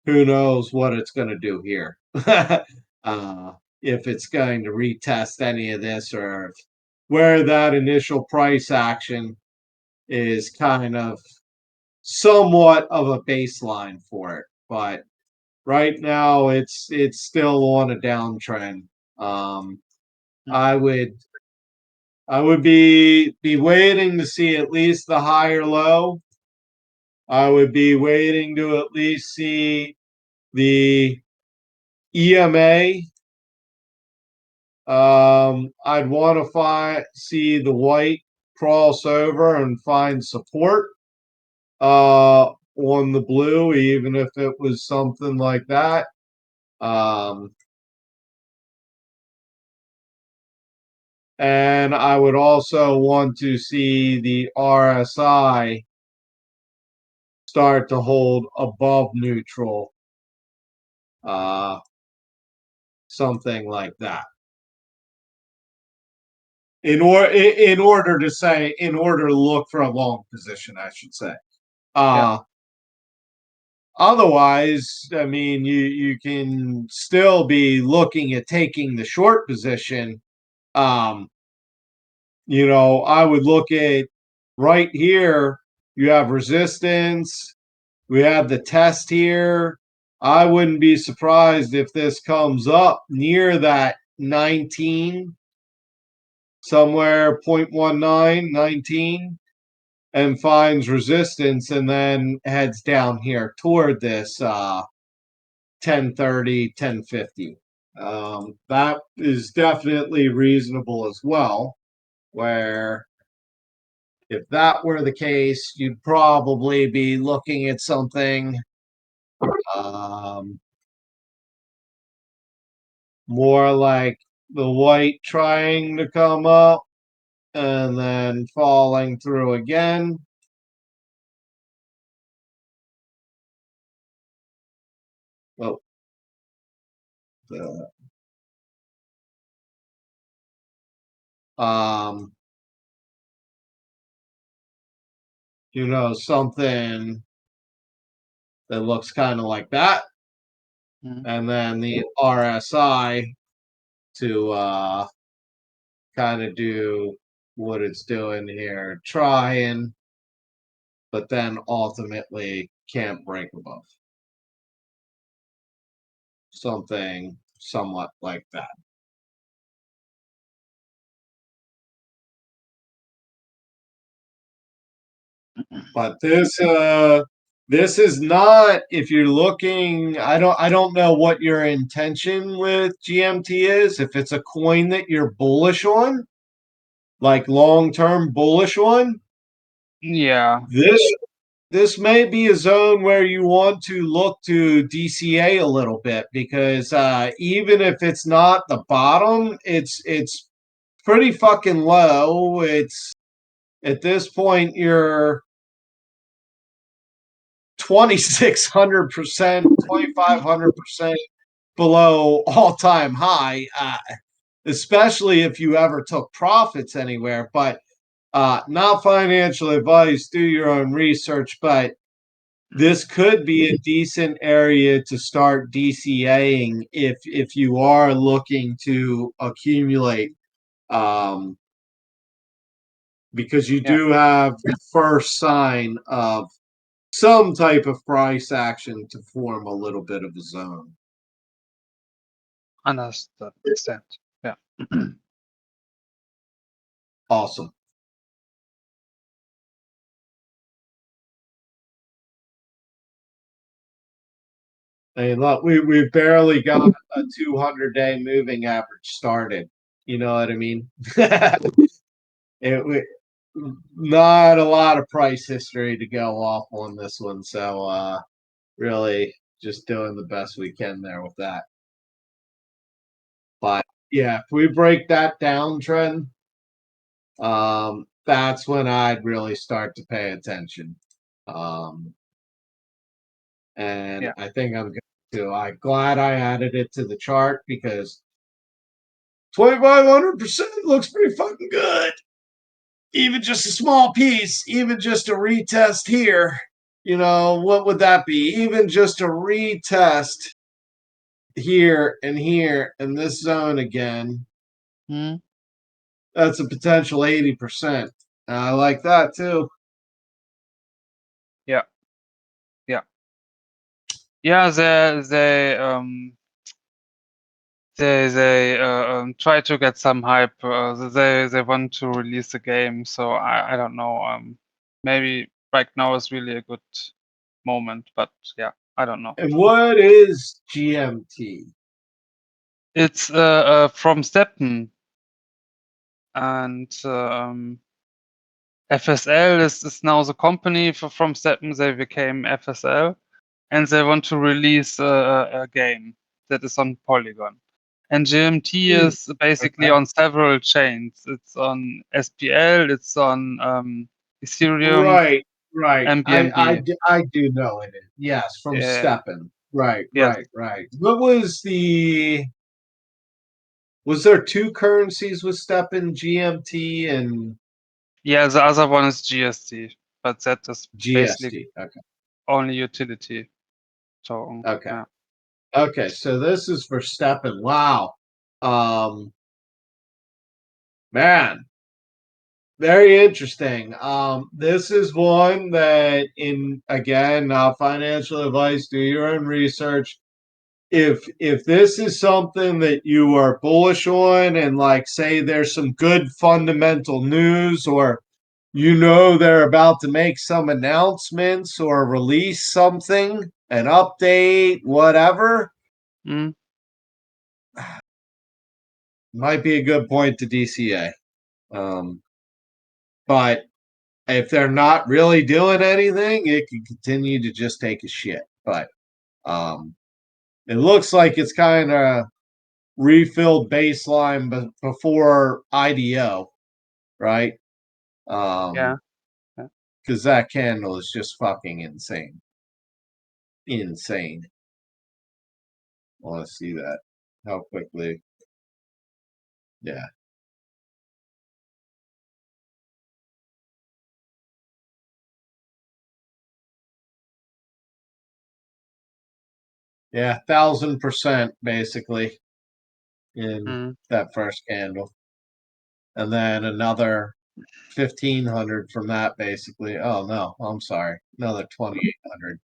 S2: who knows what it's going to do here. If it's going to retest any of this, or where that initial price action is kind of somewhat of a baseline for it. But right now it's still on a downtrend. I would be waiting to see at least the higher low. I would be waiting to at least see the EMA. I'd want to see the white cross over and find support on the blue, even if it was something like that. And I would also want to see the RSI start to hold above neutral, something like that. In order to look for a long position, I should say. Otherwise, I mean, you can still be looking at taking the short position. You know, I would look at right here. You have resistance. We have the test here. I wouldn't be surprised if this comes up near that 19, somewhere 0.19, 19, and finds resistance and then heads down here toward this 1030, 1050. That is definitely reasonable as well, where if that were the case, you'd probably be looking at something more like the white trying to come up and then falling through again. Oh, you know, something that looks kind of like that. And then the RSI to kind of do what it's doing here, trying, but then ultimately can't break above. Something somewhat like that. But this is not, if you're looking, I don't know what your intention with GMT is. If it's a coin that you're bullish on, like long-term bullish on,
S6: Yeah.
S2: This may be a zone where you want to look to DCA a little bit, because even if it's not the bottom, it's pretty fucking low. It's at this point you're 2,600%, 2,500% below all-time high, especially if you ever took profits anywhere. But not financial advice, do your own research, but this could be a decent area to start DCAing if you are looking to accumulate, because you do have the first sign of some type of price action to form a little bit of a zone.
S6: Understand. Yeah.
S2: Awesome. Hey, look, we barely got a 200-day moving average started. You know what I mean? Not a lot of price history to go off on this one, so really just doing the best we can there with that. But yeah, if we break that downtrend, that's when I'd really start to pay attention. And
S6: Yeah.
S2: I think I'm going to. I'm glad I added it to the chart because 2,500% looks pretty fucking good. Even just a small piece, even just a retest here, what would that be? Even just a retest here and this zone again.
S6: Hmm.
S2: That's a potential 80%. I like that too.
S6: Yeah. Yeah. Yeah. They try to get some hype. They want to release the game, so I don't know. Maybe right now is really a good moment, but yeah, I don't know.
S2: And what is GMT?
S6: It's from Steppen, and FSL is now the company from Steppen. They became FSL, and they want to release a game that is on Polygon. And GMT is basically
S2: Okay.
S6: on several chains. It's on SPL, it's on Ethereum,
S2: Right.
S6: and BNB.
S2: I do know it. Yes, from
S6: Yeah,
S2: Steppen. Right.
S6: yes.
S2: What was was there two currencies with Steppen, GMT and
S6: Yeah, the other one is GST, but that is basically
S2: GST? Okay.
S6: only utility. So
S2: Okay.
S6: yeah.
S2: Okay, so this is for Steppen. Wow. Man, very interesting. This is one that financial advice, do your own research. If this is something that you are bullish on and like say there's some good fundamental news or they're about to make some announcements or release something, an update, whatever,
S6: Mm,
S2: might be a good point to DCA. But if they're not really doing anything, it can continue to just take a shit. But it looks like it's kind of refilled baseline before IDO, right?
S6: yeah. Yeah.
S2: Because that candle is just fucking insane. Insane. I want to see that. How quickly. Yeah. Yeah, 1,000% basically in
S6: Mm.
S2: that first candle. And then another 1,500 from that basically. Oh no, I'm sorry. Another 2,800.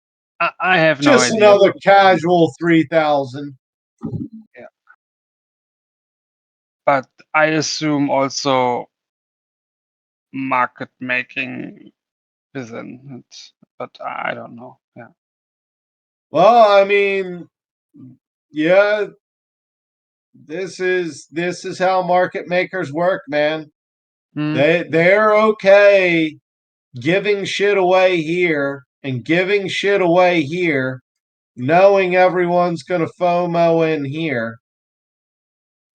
S6: I have no
S2: Just
S6: idea.
S2: another casual 3,000.
S6: Yeah. But I assume also market making is in it, but I don't know. Yeah.
S2: Well, I mean, yeah, this is how market makers work, man.
S6: Mm,
S2: They're okay giving shit away here and giving shit away here, knowing everyone's going to FOMO in here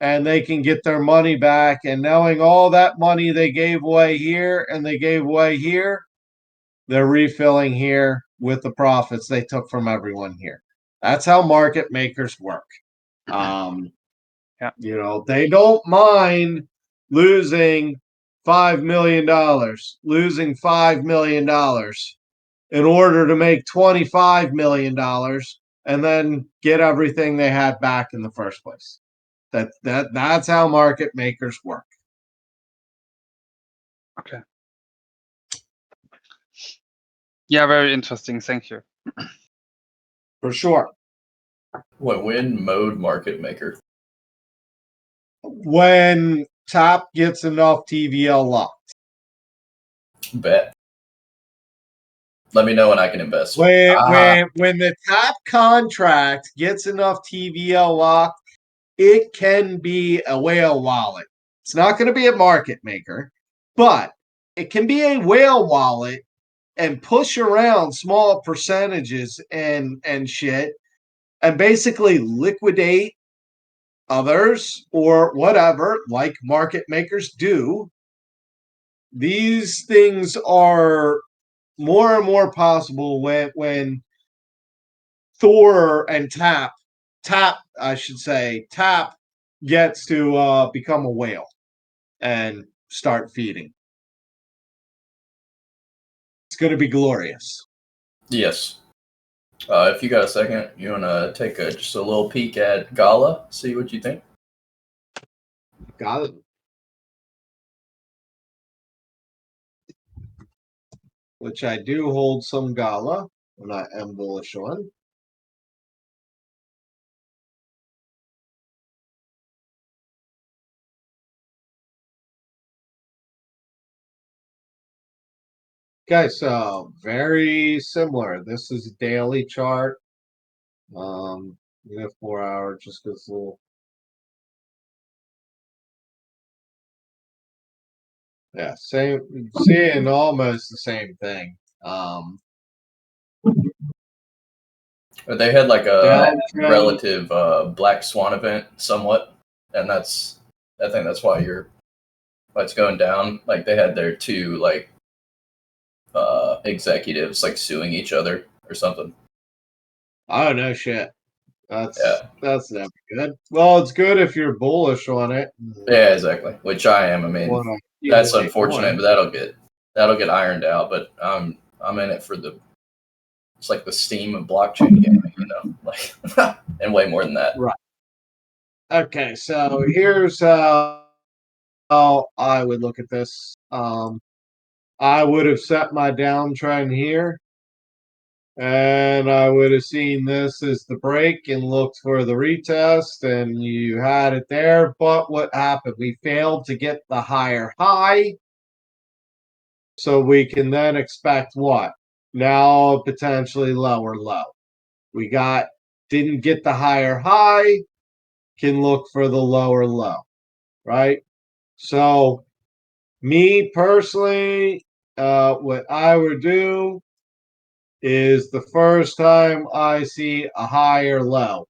S2: and they can get their money back, and knowing all that money they gave away here and they gave away here, they're refilling here with the profits they took from everyone here. That's how market makers work.
S6: yeah.
S2: They don't mind losing $5 million, losing $5 million in order to make $25 million and then get everything they had back in the first place. That's how market makers work.
S6: Okay. Yeah, very interesting. Thank you.
S2: For sure.
S4: When mode market maker?
S2: When top gets enough TVL locked.
S4: Bet. Let me know when I can invest.
S2: When the top contract gets enough TVL locked, it can be a whale wallet. It's not going to be a market maker, but it can be a whale wallet and push around small percentages and shit and basically liquidate others or whatever, like market makers do, these things are more and more possible when Thor and Tap gets to become a whale and start feeding. It's going to be glorious.
S4: Yes. If you got a second, you want to take just a little peek at Gala, see what you think?
S2: Got it. Which I do hold some Gala, and I am bullish on. Okay, so very similar. This is a daily chart. 4 hour just goes a little. Yeah, same, seeing almost the same thing.
S4: They had like a
S2: Downtrend.
S4: relative black swan event, somewhat, and I think that's why it's going down. Like they had their two like executives like suing each other or something.
S2: Oh no shit.
S4: Yeah.
S2: That's never good. Well, it's good if you're bullish on it.
S4: Yeah, exactly. Which I am. I mean, that's unfortunate, but that'll get ironed out. But I'm in it for it's like the steam of blockchain gaming, like and way more than that.
S2: Right. Okay, so here's how I would look at this. I would have set my downtrend here, and I would have seen this as the break and looked for the retest, and you had it there. But what happened? We failed to get the higher high, so we can then expect what? Now potentially lower low. We didn't get the higher high, can look for the lower low, right? So me personally, what I would do is the first time I see a higher low,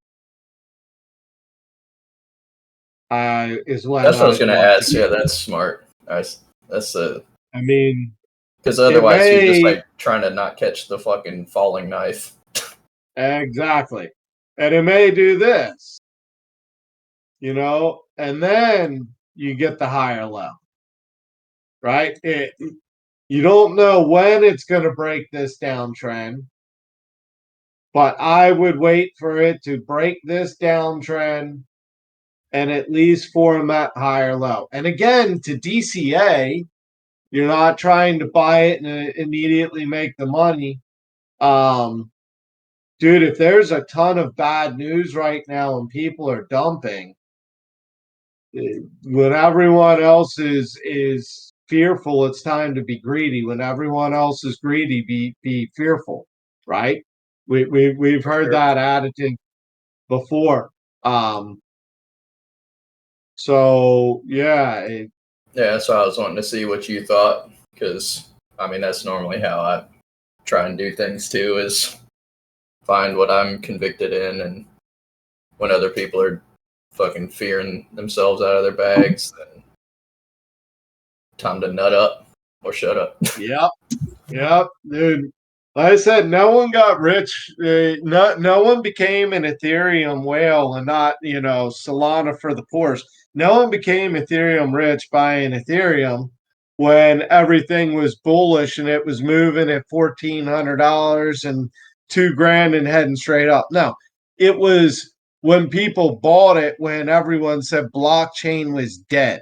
S2: is when
S4: That's what I was
S2: I'd
S4: gonna
S2: look.
S4: ask. Yeah, that's smart. That's
S2: I mean,
S4: because otherwise you're just like trying to not catch the fucking falling knife.
S2: Exactly, and it may do this, and then you get the higher low, right? You don't know when it's going to break this downtrend, but I would wait for it to break this downtrend and at least form that higher low. And again, to DCA, you're not trying to buy it and immediately make the money. Dude, if there's a ton of bad news right now and people are dumping, when everyone else is fearful, it's time to be greedy. When everyone else is greedy, be fearful, right? We've heard that attitude before. So yeah,
S4: Yeah, so I was wanting to see what you thought because I mean that's normally how I try and do things too, is find what I'm convicted in, and when other people are fucking fearing themselves out of their bags, then time to nut up or shut up.
S2: Yep, dude. Like I said, no one got rich. No one became an Ethereum whale and not, Solana for the poorest. No one became Ethereum rich buying Ethereum when everything was bullish and it was moving at $1,400 and $2,000 and heading straight up. No, it was when people bought it when everyone said blockchain was dead.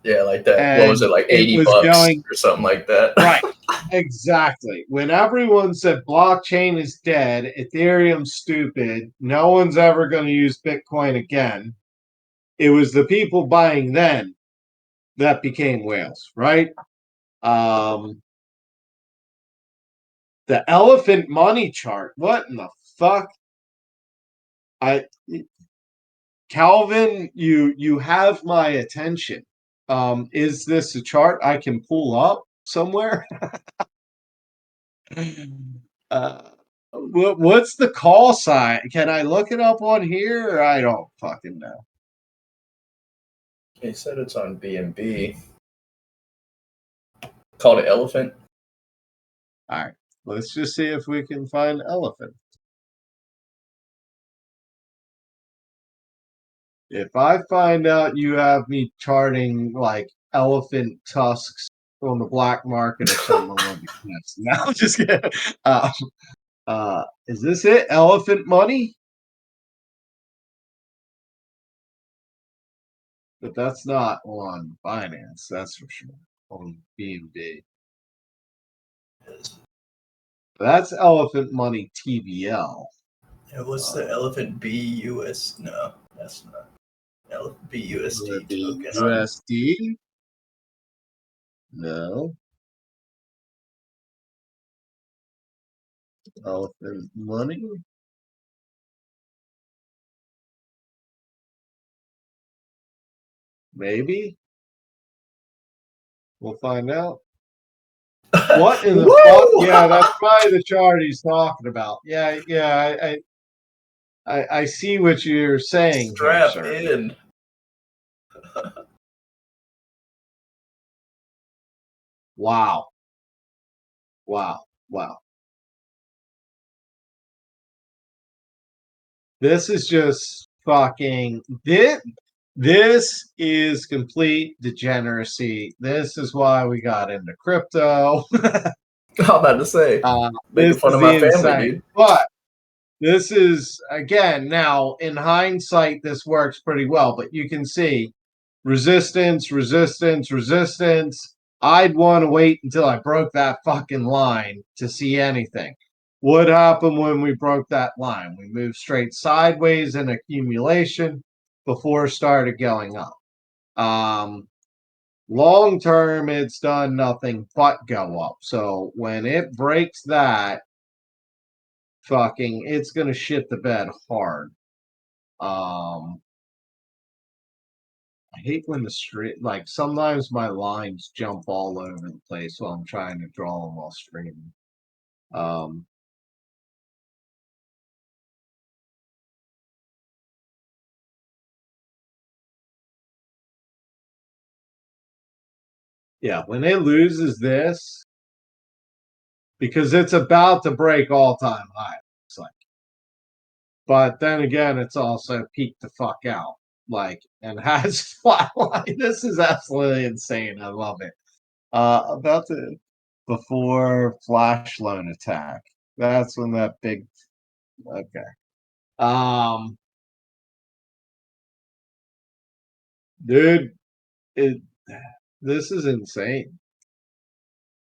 S4: Yeah, like that.
S2: And
S4: what was it, like $80 or something like that?
S2: Right. Exactly. When everyone said blockchain is dead, Ethereum's stupid, no one's ever going to use Bitcoin again, it was the people buying then that became whales, right? The elephant money chart. What in the fuck? Calvin, you have my attention. Is this a chart I can pull up somewhere? What's the call sign? Can I look it up on here? I don't fucking know.
S4: He said it's on BNB. Called it elephant.
S2: All right, let's just see if we can find elephant. If I find out you have me charting like elephant tusks on the black market or something, I'm gonna be pissed. No, I'm just kidding. Is this it? Elephant money? But that's not on Binance, that's for sure. On BNB. That's elephant money TBL.
S4: And what's the elephant BUS? No, that's not. Elephant BUSD token.
S2: USD? No. Elephant money? Maybe. We'll find out. What in the fuck? Yeah, that's probably the chart he's talking about. Yeah, I see what you're saying
S4: Strap
S2: here, sir.
S4: in.
S2: Wow. Wow. Wow. This is just fucking this is complete degeneracy. This is why we got into crypto.
S4: I'm about to say, making
S2: This
S4: fun
S2: is
S4: of my family,
S2: insane.
S4: dude.
S2: But this is, again, now in hindsight, this works pretty well. But you can see resistance, resistance, resistance. I'd want to wait until I broke that fucking line to see anything. What happened when we broke that line? We moved straight sideways in accumulation before it started going up. Long term, it's done nothing but go up. So when it breaks that, fucking, it's gonna shit the bed hard. I hate when the street, like, sometimes my lines jump all over the place while I'm trying to draw them while streaming. Yeah, when it loses this, because it's about to break all-time high, it's like. But then again, it's also peaked the fuck out, like, and has flatline. This is absolutely insane. I love it. About the before flash loan attack. That's when that big. Okay. Dude, this is insane.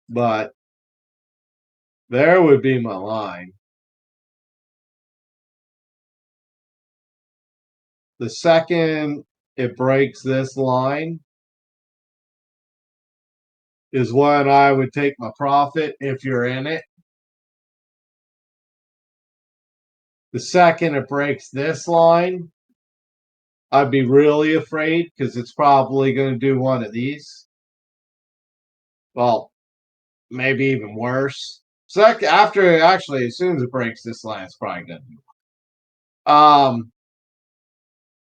S2: But there would be my line. The second it breaks this line is when I would take my profit if you're in it. The second it breaks this line, I'd be really afraid because it's probably going to do one of these. Well, maybe even worse. After actually, as soon as it breaks this line, it's probably going to do one.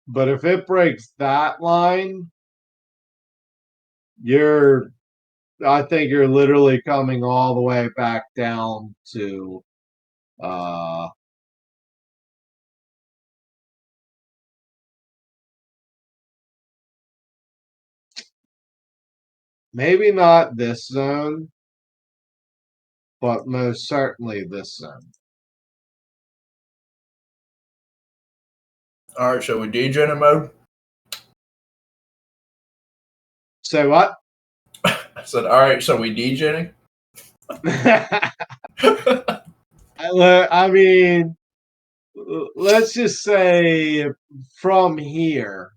S2: But if it breaks that line, I think you're literally coming all the way back down to maybe not this zone, but most certainly this zone.
S4: All right, so we degen mode.
S2: Say what?
S4: I said, all right, so we degenning.
S2: I mean, let's just say from here.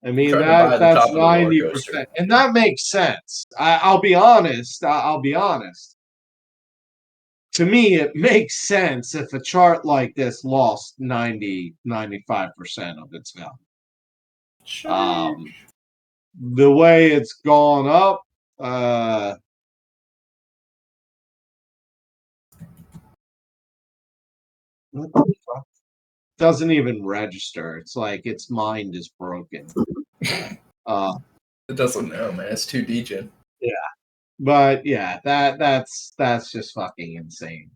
S2: I mean that's 90%, and that makes sense. I'll be honest. I'll be honest. To me, it makes sense if a chart like this lost 95% of its value. The way it's gone up, doesn't even register. It's like its mind is broken.
S4: It doesn't know, man. It's too degen.
S2: Yeah. But yeah, that's just fucking insane.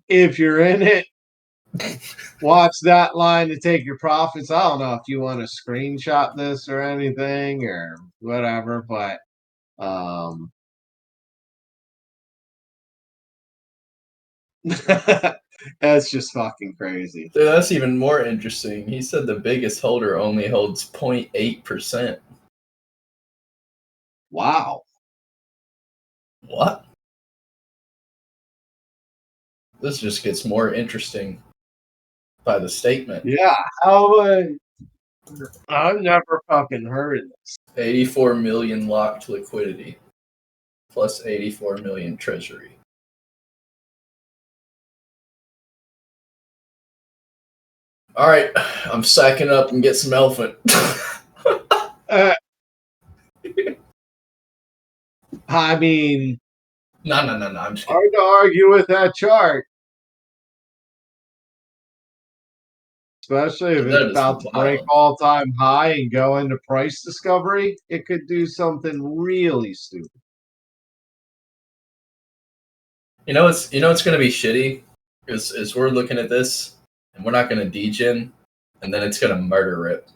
S2: If you're in it, watch that line to take your profits. I don't know if you want to screenshot this or anything or whatever, but that's just fucking crazy.
S4: Dude, that's even more interesting. He said the biggest holder only holds 0.8%.
S2: Wow.
S4: What? This just gets more interesting by the statement.
S2: Yeah, how I've never fucking heard of this.
S4: 84 million locked liquidity plus 84 million treasury. All right, I'm sacking up and get some elephant.
S2: I mean,
S4: No. I'm just kidding.
S2: hard to argue with that chart. Especially if
S4: That
S2: it's
S4: is
S2: about to break
S4: wild.
S2: all-time high and go into price discovery, it could do something really stupid.
S4: You know it's gonna be shitty is we're looking at this and we're not gonna degen and then it's gonna murder it.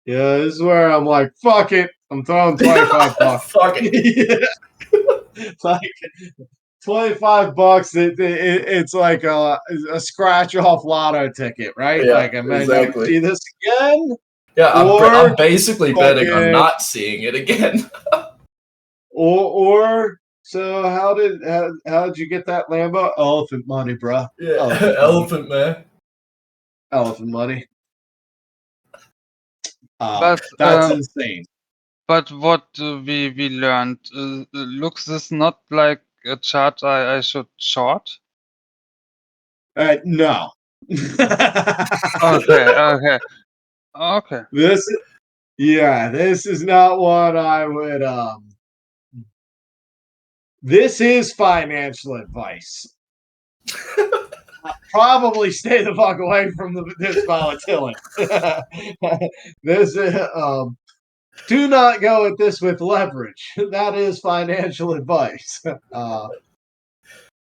S2: Yeah, this is where I'm like, fuck it. I'm throwing 25 bucks.
S4: Fuck it.
S2: Like 25 bucks. It's like a scratch off lotto ticket, right?
S4: Yeah,
S2: Like I may never
S4: exactly.
S2: see this again.
S4: Yeah,
S2: Or
S4: I'm basically betting on
S2: fucking-
S4: not seeing it again.
S2: Or so how did you get that Lambo? Elephant money, bro.
S4: Yeah, elephant man.
S2: Elephant money.
S6: But
S2: That's insane.
S6: but what we learned, looks this not like a chart I should short?
S2: No.
S6: Okay.
S2: This is not what I would this is financial advice. Probably stay the fuck away from this volatility. This do not go at this with leverage. That is financial advice.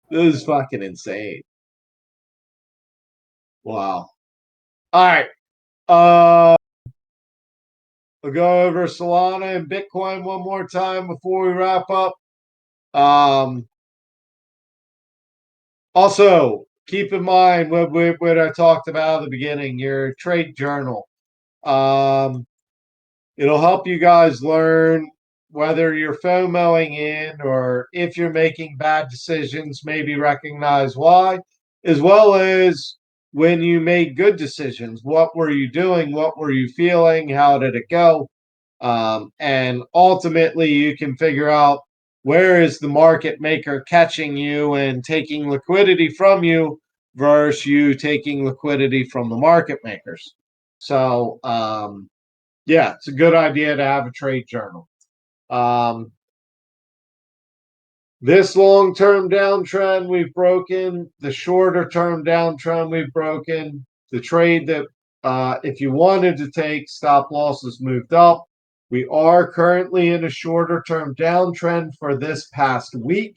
S2: This is fucking insane. Wow. All right. We'll go over Solana and Bitcoin one more time before we wrap up. Also, keep in mind what I talked about at the beginning, your trade journal. It'll help you guys learn whether you're FOMOing in or if you're making bad decisions, maybe recognize why, as well as when you made good decisions. What were you doing? What were you feeling? How did it go? And ultimately, you can figure out where is the market maker catching you and taking liquidity from you versus you taking liquidity from the market makers. So, yeah, it's a good idea to have a trade journal. This long-term downtrend we've broken, the shorter-term downtrend we've broken, the trade that if you wanted to take, stop losses moved up. We are currently in a shorter-term downtrend for this past week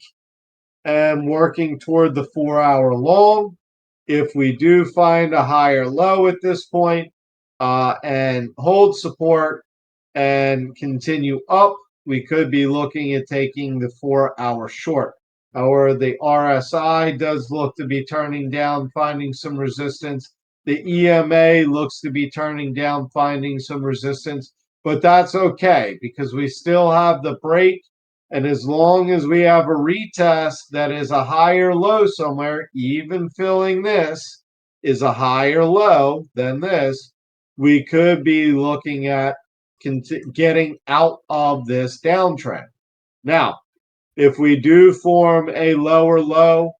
S2: and working toward the 4-hour long. If we do find a higher low at this point and hold support and continue up, we could be looking at taking the 4-hour short. However, the RSI does look to be turning down, finding some resistance. The EMA looks to be turning down, finding some resistance. But that's okay because we still have the break. And as long as we have a retest that is a higher low somewhere, even filling this is a higher low than this, we could be looking at getting out of this downtrend. Now, if we do form a lower low,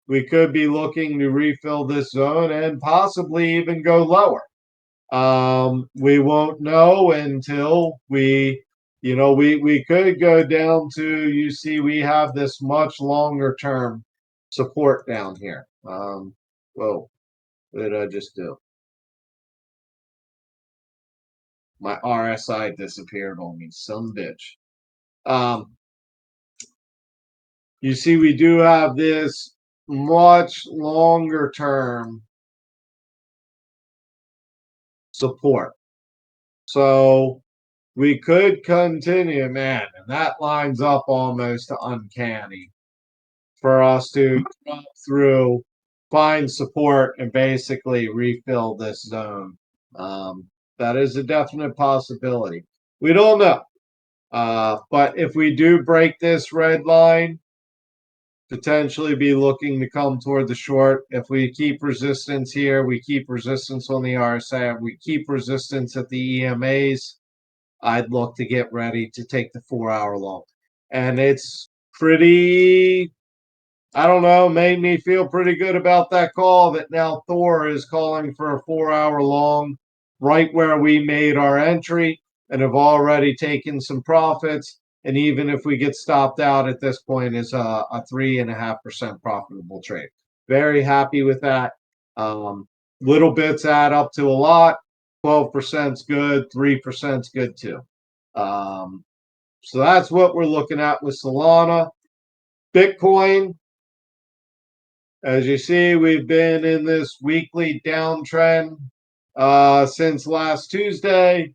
S2: we could be looking to refill this zone and possibly even go lower. We won't know until we could go down to, you see, we have this much longer term support down here. Whoa, what did I just do? My RSI disappeared on me, some bitch. You see, we do have this much longer term support. So we could continue, man, and that lines up almost uncanny for us to come through, find support, and basically refill this zone. That is a definite possibility. We don't know. But if we do break this red line, potentially be looking to come toward the short. If we keep resistance here, we keep resistance on the RSI, we keep resistance at the EMAs, I'd look to get ready to take the 4-hour long. And it's pretty, I don't know, made me feel pretty good about that call that now Thor is calling for a 4-hour long right where we made our entry and have already taken some profits. And even if we get stopped out at this point, is a 3.5% profitable trade. Very happy with that. Little bits add up to a lot. 12% is good. 3% is good too. So that's what we're looking at with Solana. Bitcoin, as you see, we've been in this weekly downtrend since last Tuesday.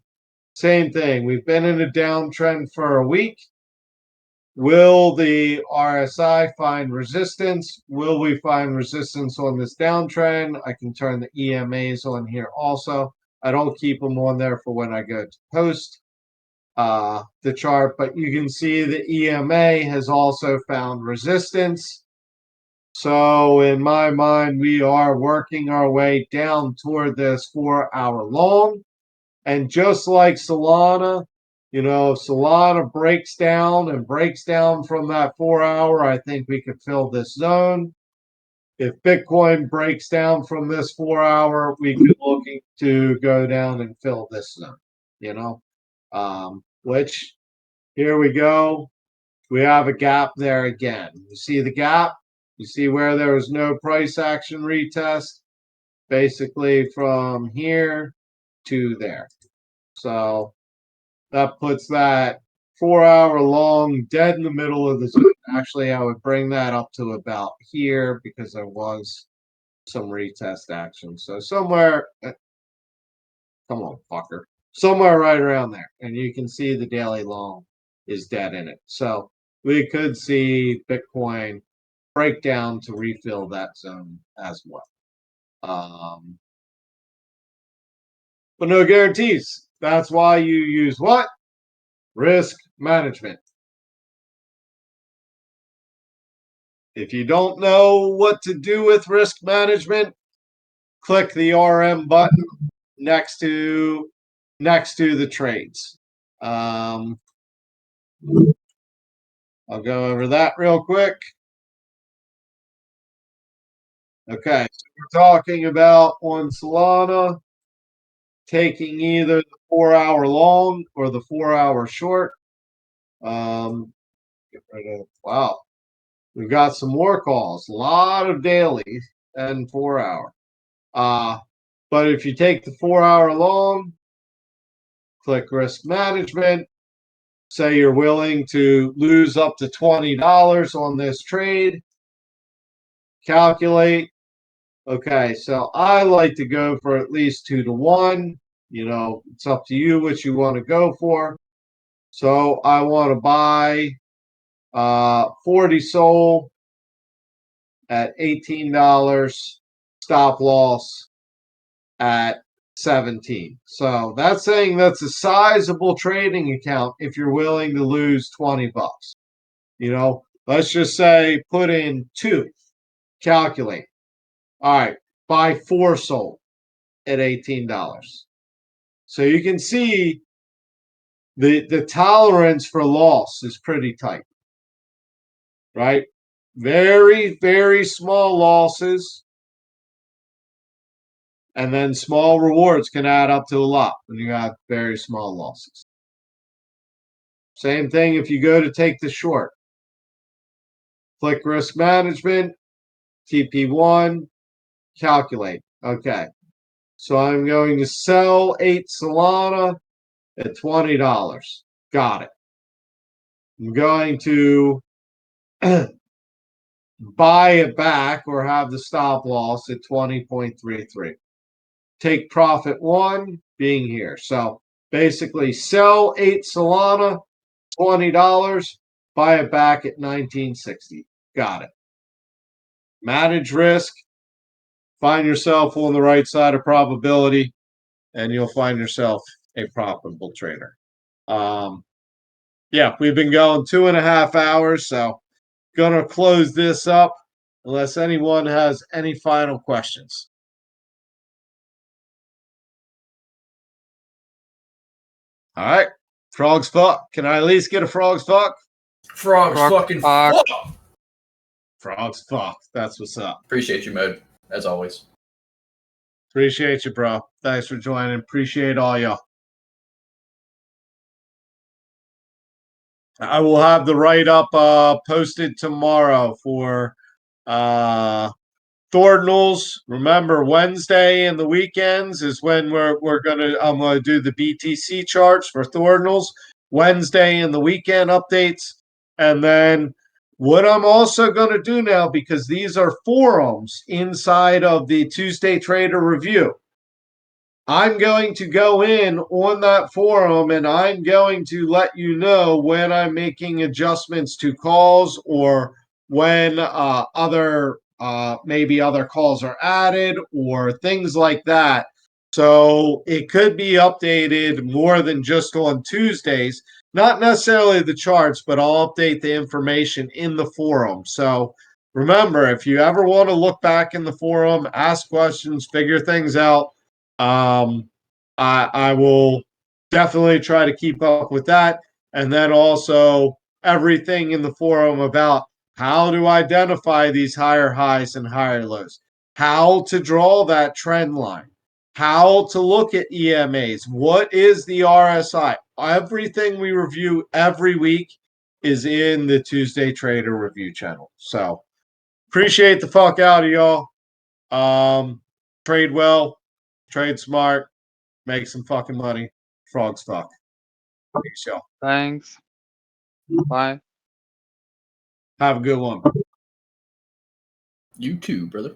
S2: Same thing. We've been in a downtrend for a week. Will the RSI find resistance? Will we find resistance on this downtrend? I can turn the EMAs on here also. I don't keep them on there for when I go to post the chart, but you can see the EMA has also found resistance. So in my mind, we are working our way down toward this 4-hour long. And just like Solana, you know, if Solana breaks down from that 4-hour, I think we could fill this zone. If Bitcoin breaks down from this 4-hour, we could looking to go down and fill this zone, you know, which here we go. We have a gap there again. You see the gap? You see where there was no price action retest? Basically from here to there. So that puts that 4-hour long dead in the middle of the zone. Actually, I would bring that up to about here because there was some retest action. So somewhere, come on, fucker. Somewhere right around there. And you can see the daily long is dead in it. So we could see Bitcoin break down to refill that zone as well. But no guarantees. That's why you use what? Risk management. If you don't know what to do with risk management, click the RM button next to the trades. I'll go over that real quick. Okay, so we're talking about on Solana taking either the 4-hour long or the 4-hour short. Get rid of, wow, we've got some more calls, a lot of dailies and 4-hour. But if you take the 4-hour long, click risk management. Say you're willing to lose up to $20 on this trade. Calculate. Okay, so I like to go for at least 2 to 1. You know, it's up to you what you want to go for. So I want to buy 40 SOL at $18, stop loss at 17. So that's saying that's a sizable trading account if you're willing to lose 20 bucks. You know, let's just say put in 2, calculate. All right, buy 4 SOL at $18. So you can see the tolerance for loss is pretty tight, right? Very, very small losses. And then small rewards can add up to a lot when you have very small losses. Same thing if you go to take the short. Click risk management, TP1, calculate. Okay. So I'm going to sell 8 Solana at $20. Got it. I'm going to buy it back or have the stop loss at 20.33. Take profit 1 being here. So basically sell 8 Solana, $20, buy it back at 1960. Got it. Manage risk. Find yourself on the right side of probability, and you'll find yourself a profitable trader. Yeah, we've been going 2.5 hours, so gonna close this up unless anyone has any final questions. All right, frogs fuck. Can I at least get a frogs fuck?
S4: Frogs
S6: Frog
S4: fucking
S6: fuck.
S4: fuck.
S2: Frogs fuck. That's what's up.
S4: Appreciate you, Mode, as always.
S2: Appreciate you, bro. Thanks for joining. Appreciate all y'all. I will have the write-up posted tomorrow for Thordinals. Remember, Wednesday and the weekends is when I'm gonna do the BTC charts for Thordinals. Wednesday and the weekend updates, and then what I'm also going to do now, because these are forums inside of the Tuesday Trader Review, I'm going to go in on that forum and I'm going to let you know when I'm making adjustments to calls or when maybe other calls are added or things like that. So it could be updated more than just on Tuesdays, not necessarily the charts, but I'll update the information in the forum. So remember, if you ever want to look back in the forum, ask questions, figure things out, I will definitely try to keep up with that. And then also everything in the forum about how to identify these higher highs and higher lows, how to draw that trend line, how to look at EMAs, what is the RSI. Everything we review every week is in the Tuesday Trader Review channel. So appreciate the fuck out of y'all. Trade well, trade smart, make some fucking money. Frogs fuck. Peace, y'all.
S6: Thanks. Bye.
S2: Have a good one.
S4: You too, brother.